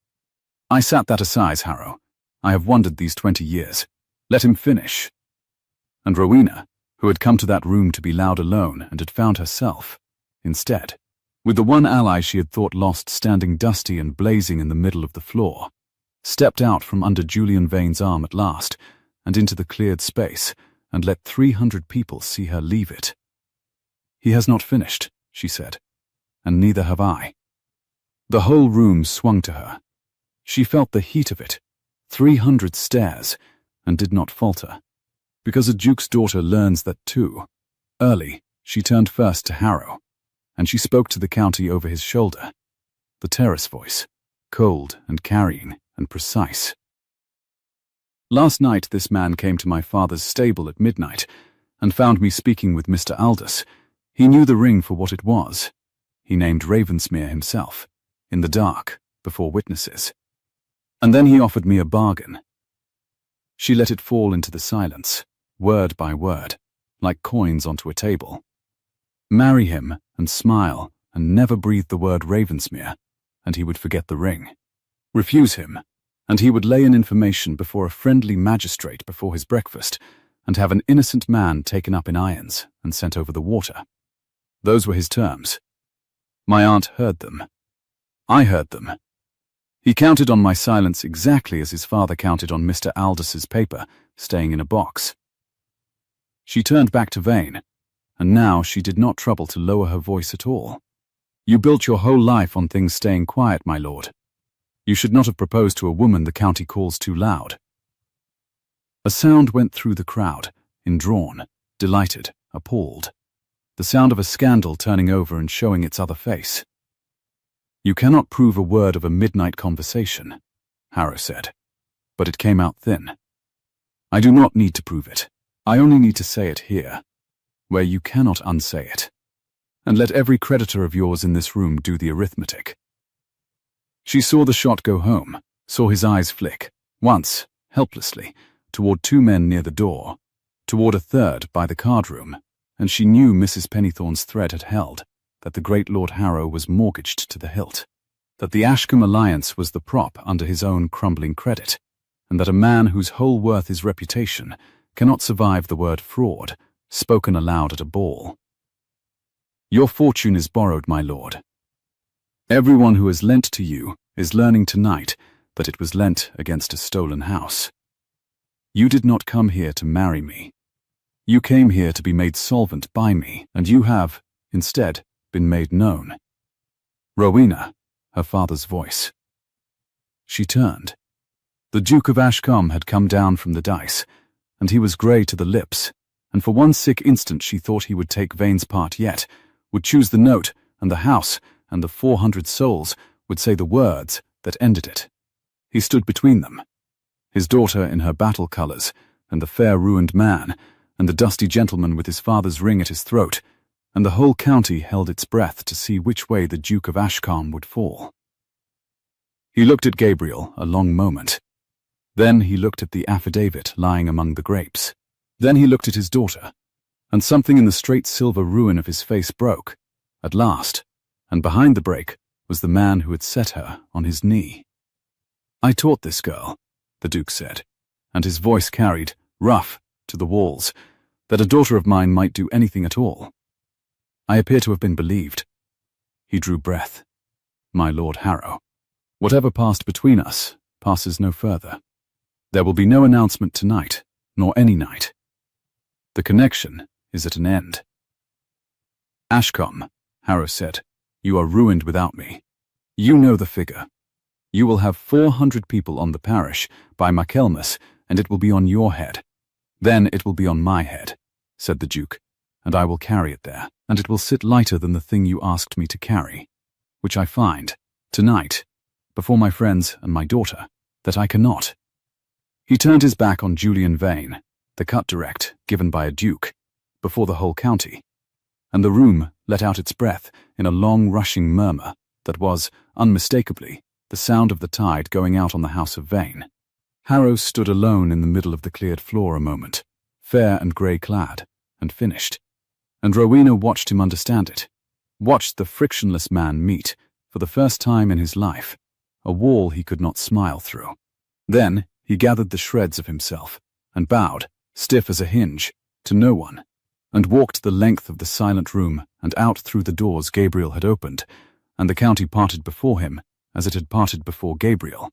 "I sat that assize, Harrow. I have wondered these 20 years. Let him finish." And Rowena, who had come to that room to be loud alone and had found herself, instead, with the one ally she had thought lost standing dusty and blazing in the middle of the floor, stepped out from under Julian Vane's arm at last, and into the cleared space, and let 300 people see her leave it. "He has not finished," she said, "and neither have I." The whole room swung to her. She felt the heat of it, 300 stares, and did not falter. Because a duke's daughter learns that too. Early, she turned first to Harrow, and she spoke to the county over his shoulder. The terrace voice, cold and carrying and precise. "Last night this man came to my father's stable at midnight, and found me speaking with Mr. Aldous. He knew the ring for what it was. He named Ravensmere himself, in the dark, before witnesses. And then he offered me a bargain." She let it fall into the silence, word by word, like coins onto a table. Marry him, and smile, and never breathe the word Ravensmere, and he would forget the ring. Refuse him, and he would lay an information before a friendly magistrate before his breakfast, and have an innocent man taken up in irons and sent over the water. Those were his terms. My aunt heard them. I heard them. He counted on my silence exactly as his father counted on Mr. Aldous's paper, staying in a box. She turned back to Vane, and now she did not trouble to lower her voice at all. "You built your whole life on things staying quiet, my lord. You should not have proposed to a woman the county calls too loud." A sound went through the crowd, indrawn, delighted, appalled. The sound of a scandal turning over and showing its other face. "You cannot prove a word of a midnight conversation," Harrow said, "but it came out thin. I do not need to prove it. I only need to say it here, where you cannot unsay it. And let every creditor of yours in this room do the arithmetic." She saw the shot go home, saw his eyes flick, once, helplessly, toward 2 men near the door, toward a third by the card room, and she knew Mrs. Pennythorn's thread had held, that the great Lord Harrow was mortgaged to the hilt, that the Ashcombe alliance was the prop under his own crumbling credit, and that a man whose whole worth is reputation cannot survive the word fraud, spoken aloud at a ball. Your fortune is borrowed, my lord. Everyone who has lent to you is learning tonight that it was lent against a stolen house. You did not come here to marry me. You came here to be made solvent by me, and you have, instead, been made known. Rowena, her father's voice. She turned. The Duke of Ashcombe had come down from the dice, and he was grey to the lips, and for one sick instant she thought he would take Vane's part yet, would choose the note, and the house, and the 400 souls would say the words that ended it. He stood between them, his daughter in her battle colours, and the fair ruined man, and the dusty gentleman with his father's ring at his throat, and the whole county held its breath to see which way the Duke of Ashcombe would fall. He looked at Gabriel a long moment. Then he looked at the affidavit lying among the grapes. Then he looked at his daughter, and something in the straight silver ruin of his face broke, at last, and behind the break was the man who had set her on his knee. I taught this girl, the Duke said, and his voice carried, rough, to the walls, that a daughter of mine might do anything at all. I appear to have been believed. He drew breath. My Lord Harrow, whatever passed between us passes no further. There will be no announcement tonight, nor any night. The connection is at an end. Ashcombe, Harrow said, you are ruined without me. You know the figure. You will have 400 people on the parish by Michaelmas, and it will be on your head. Then it will be on my head, said the Duke, and I will carry it there, and it will sit lighter than the thing you asked me to carry, which I find, tonight, before my friends and my daughter, that I cannot. He turned his back on Julian Vane, the cut direct given by a duke, before the whole county, and the room let out its breath in a long rushing murmur that was, unmistakably, the sound of the tide going out on the house of Vane. Harrow stood alone in the middle of the cleared floor a moment, fair and grey-clad, and finished, and Rowena watched him understand it, watched the frictionless man meet, for the first time in his life, a wall he could not smile through. Then he gathered the shreds of himself, and bowed, stiff as a hinge, to no one, and walked the length of the silent room and out through the doors Gabriel had opened, and the county parted before him as it had parted before Gabriel,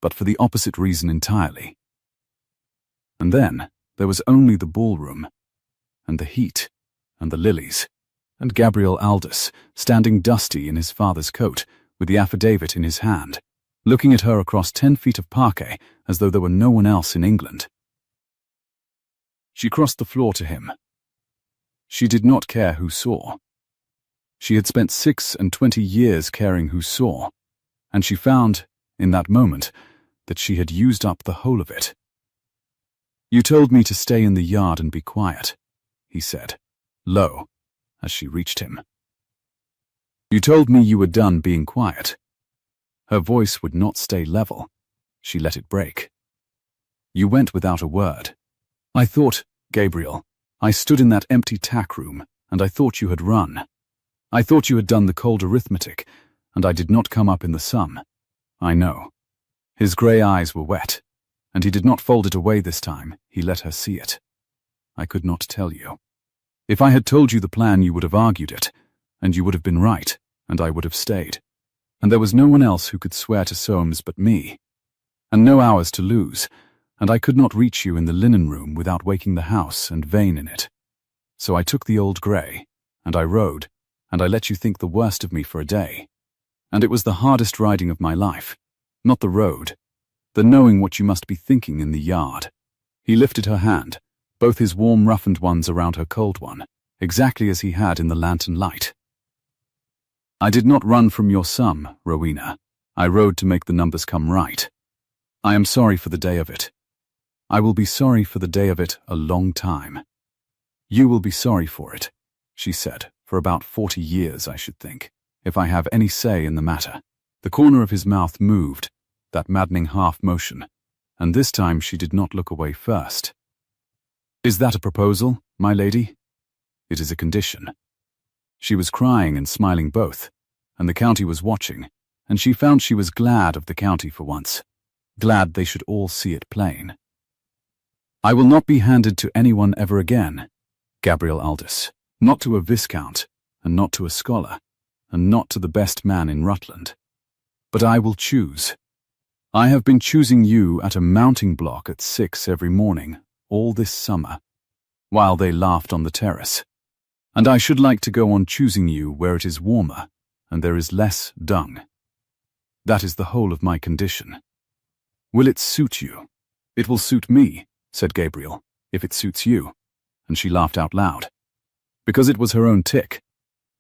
but for the opposite reason entirely. And then there was only the ballroom, and the heat, and the lilies, and Gabriel Aldous, standing dusty in his father's coat, with the affidavit in his hand, looking at her across 10 feet of parquet as though there were no one else in England. She crossed the floor to him. She did not care who saw. She had spent 26 years caring who saw, and she found, in that moment, that she had used up the whole of it. You told me to stay in the yard and be quiet, he said, low, as she reached him. You told me you were done being quiet. Her voice would not stay level. She let it break. You went without a word. I thought, Gabriel, I stood in that empty tack room, and I thought you had run. I thought you had done the cold arithmetic, and I did not come up in the sum. I know. His grey eyes were wet, and he did not fold it away this time. He let her see it. I could not tell you. If I had told you the plan, you would have argued it, and you would have been right, and I would have stayed. And there was no one else who could swear to Soames but me, and no hours to lose, and I could not reach you in the linen room without waking the house and Vane in it. So I took the old grey, and I rode, and I let you think the worst of me for a day. And it was the hardest riding of my life, not the road, the knowing what you must be thinking in the yard. He lifted her hand, both his warm roughened ones around her cold one, exactly as he had in the lantern light. I did not run from your sum, Rowena. I rode to make the numbers come right. I am sorry for the day of it. I will be sorry for the day of it a long time. You will be sorry for it, she said, for about 40 years, I should think, if I have any say in the matter. The corner of his mouth moved, that maddening half-motion, and this time she did not look away first. Is that a proposal, my lady? It is a condition. She was crying and smiling both, and the county was watching, and she found she was glad of the county for once, glad they should all see it plain. I will not be handed to anyone ever again, Gabriel Aldous. Not to a viscount, and not to a scholar, and not to the best man in Rutland. But I will choose. I have been choosing you at a mounting block at 6 every morning, all this summer, while they laughed on the terrace. And I should like to go on choosing you where it is warmer, and there is less dung. That is the whole of my condition. Will it suit you? It will suit me, said Gabriel, if it suits you. And she laughed out loud. Because it was her own tick.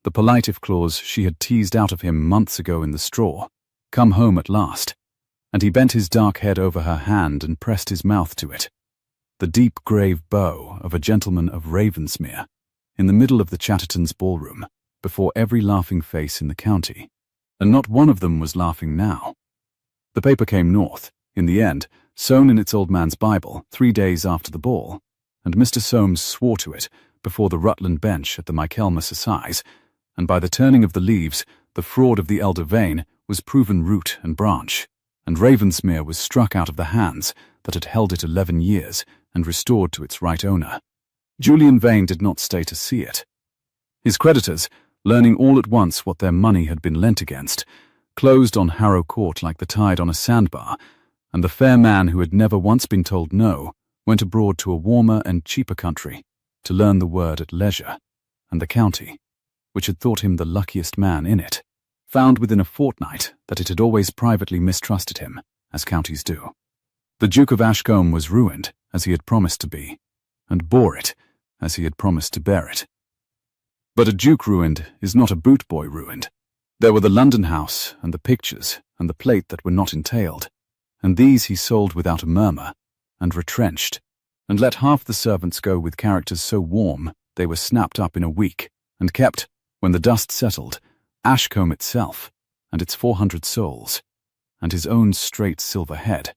The polite if clause she had teased out of him months ago in the straw, come home at last, and he bent his dark head over her hand and pressed his mouth to it. The deep grave bow of a gentleman of Ravensmere, in the middle of the Chatterton's ballroom, before every laughing face in the county, and not one of them was laughing now. The paper came north, in the end, sewn in its old man's Bible, 3 days after the ball, and Mr. Soames swore to it before the Rutland bench at the Michaelmas Assize, and by the turning of the leaves, the fraud of the elder Vane was proven root and branch, and Ravensmere was struck out of the hands that had held it 11 years and restored to its right owner. Julian Vane did not stay to see it. His creditors, learning all at once what their money had been lent against, closed on Harrow Court like the tide on a sandbar, and the fair man who had never once been told no went abroad to a warmer and cheaper country to learn the word at leisure, and the county, which had thought him the luckiest man in it, found within a fortnight that it had always privately mistrusted him, as counties do. The Duke of Ashcombe was ruined, as he had promised to be, and bore it, as he had promised to bear it. But a duke ruined is not a boot boy ruined. There were the London house, and the pictures, and the plate that were not entailed, and these he sold without a murmur, and retrenched, and let half the servants go with characters so warm they were snapped up in a week, and kept, when the dust settled, Ashcombe itself, and its 400 souls, and his own straight silver head,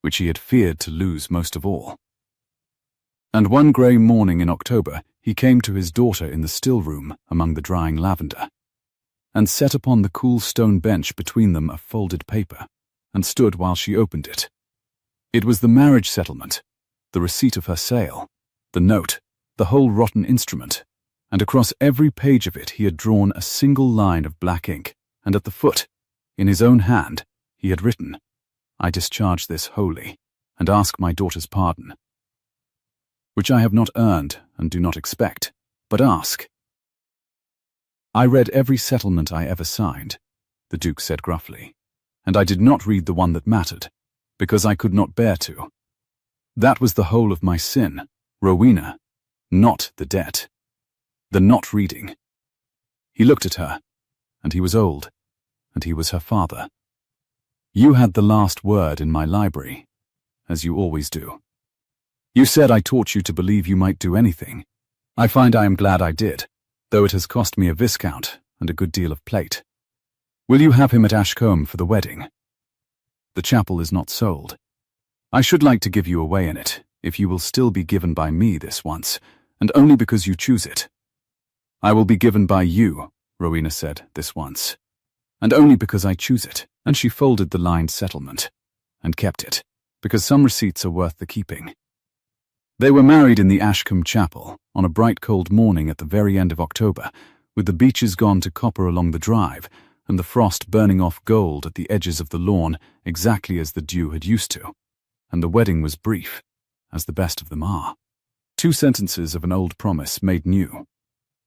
which he had feared to lose most of all. And one grey morning in October he came to his daughter in the still room among the drying lavender, and set upon the cool stone bench between them a folded paper, and stood while she opened it. It was the marriage settlement, the receipt of her sale, the note, the whole rotten instrument, and across every page of it he had drawn a single line of black ink, and at the foot, in his own hand, he had written, "I discharge this wholly, and ask my daughter's pardon, which I have not earned and do not expect, but ask." "I read every settlement I ever signed," the Duke said gruffly, "and I did not read the one that mattered, because I could not bear to. That was the whole of my sin, Rowena, not the debt, the not reading." He looked at her, and he was old, and he was her father. "You had the last word in my library, as you always do. You said I taught you to believe you might do anything. I find I am glad I did, though it has cost me a viscount and a good deal of plate. Will you have him at Ashcombe for the wedding? The chapel is not sold. I should like to give you away in it, if you will still be given by me this once, and only because you choose it." "I will be given by you," Rowena said, "this once, and only because I choose it." And she folded the lined settlement, and kept it, because some receipts are worth the keeping. They were married in the Ashcombe chapel, on a bright cold morning at the very end of October, with the beeches gone to copper along the drive, and the frost burning off gold at the edges of the lawn exactly as the dew had used to, and the wedding was brief, as the best of them are. 2 sentences of an old promise made new.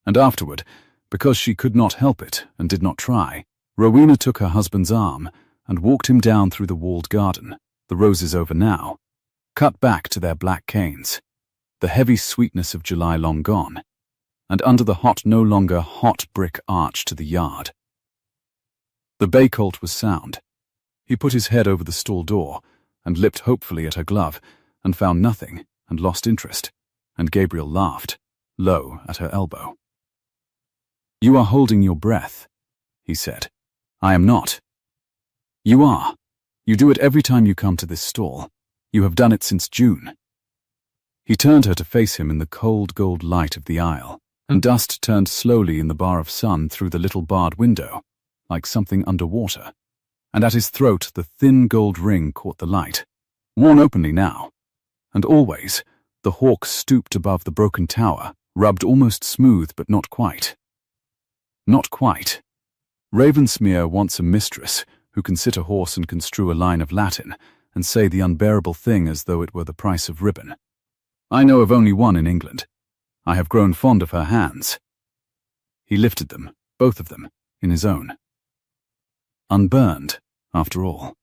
And afterward, because she could not help it and did not try, Rowena took her husband's arm and walked him down through the walled garden, the roses over now, cut back to their black canes, the heavy sweetness of July long gone, and under the no longer hot brick arch to the yard. The bay colt was sound. He put his head over the stall door and lipped hopefully at her glove, and found nothing and lost interest, and Gabriel laughed, low at her elbow. "You are holding your breath," he said. "I am not." "You are. You do it every time you come to this stall. You have done it since June." He turned her to face him in the cold gold light of the aisle, and dust turned slowly in the bar of sun through the little barred window, like something under water, and at his throat the thin gold ring caught the light, worn openly now, and always the hawk stooped above the broken tower, rubbed almost smooth but not quite. Not quite. Ravensmere wants a mistress who can sit a horse and construe a line of Latin and say the unbearable thing as though it were the price of ribbon. I know of only one in England. I have grown fond of her hands. He lifted them, both of them, in his own. Unburned, after all.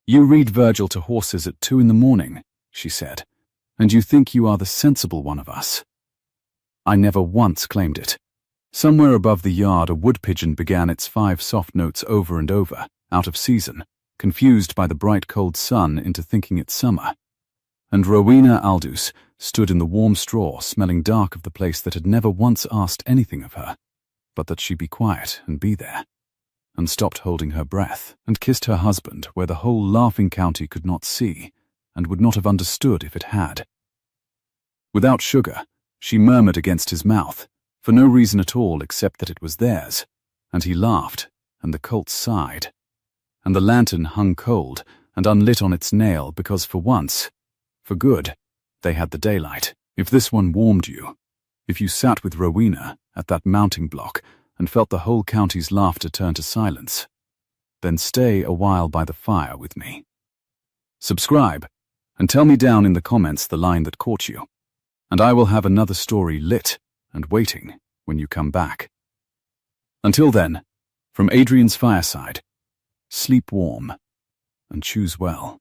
You read Virgil to horses at 2 a.m, she said, and you think you are the sensible one of us. I never once claimed it. Somewhere above the yard a wood pigeon began its 5 soft notes over and over, out of season, confused by the bright cold sun into thinking it summer. And Rowena Aldous stood in the warm straw smelling dark of the place that had never once asked anything of her, but that she be quiet and be there, and stopped holding her breath, and kissed her husband where the whole laughing county could not see, and would not have understood if it had. Without sugar, she murmured against his mouth, for no reason at all except that it was theirs, and he laughed, and the colts sighed, and the lantern hung cold and unlit on its nail because for once, for good, they had the daylight. If this one warmed you, if you sat with Rowena at that mounting block and felt the whole county's laughter turn to silence, then stay a while by the fire with me. Subscribe, and tell me down in the comments the line that caught you, and I will have another story lit and waiting when you come back. Until then, from Adrian's fireside, sleep warm and choose well.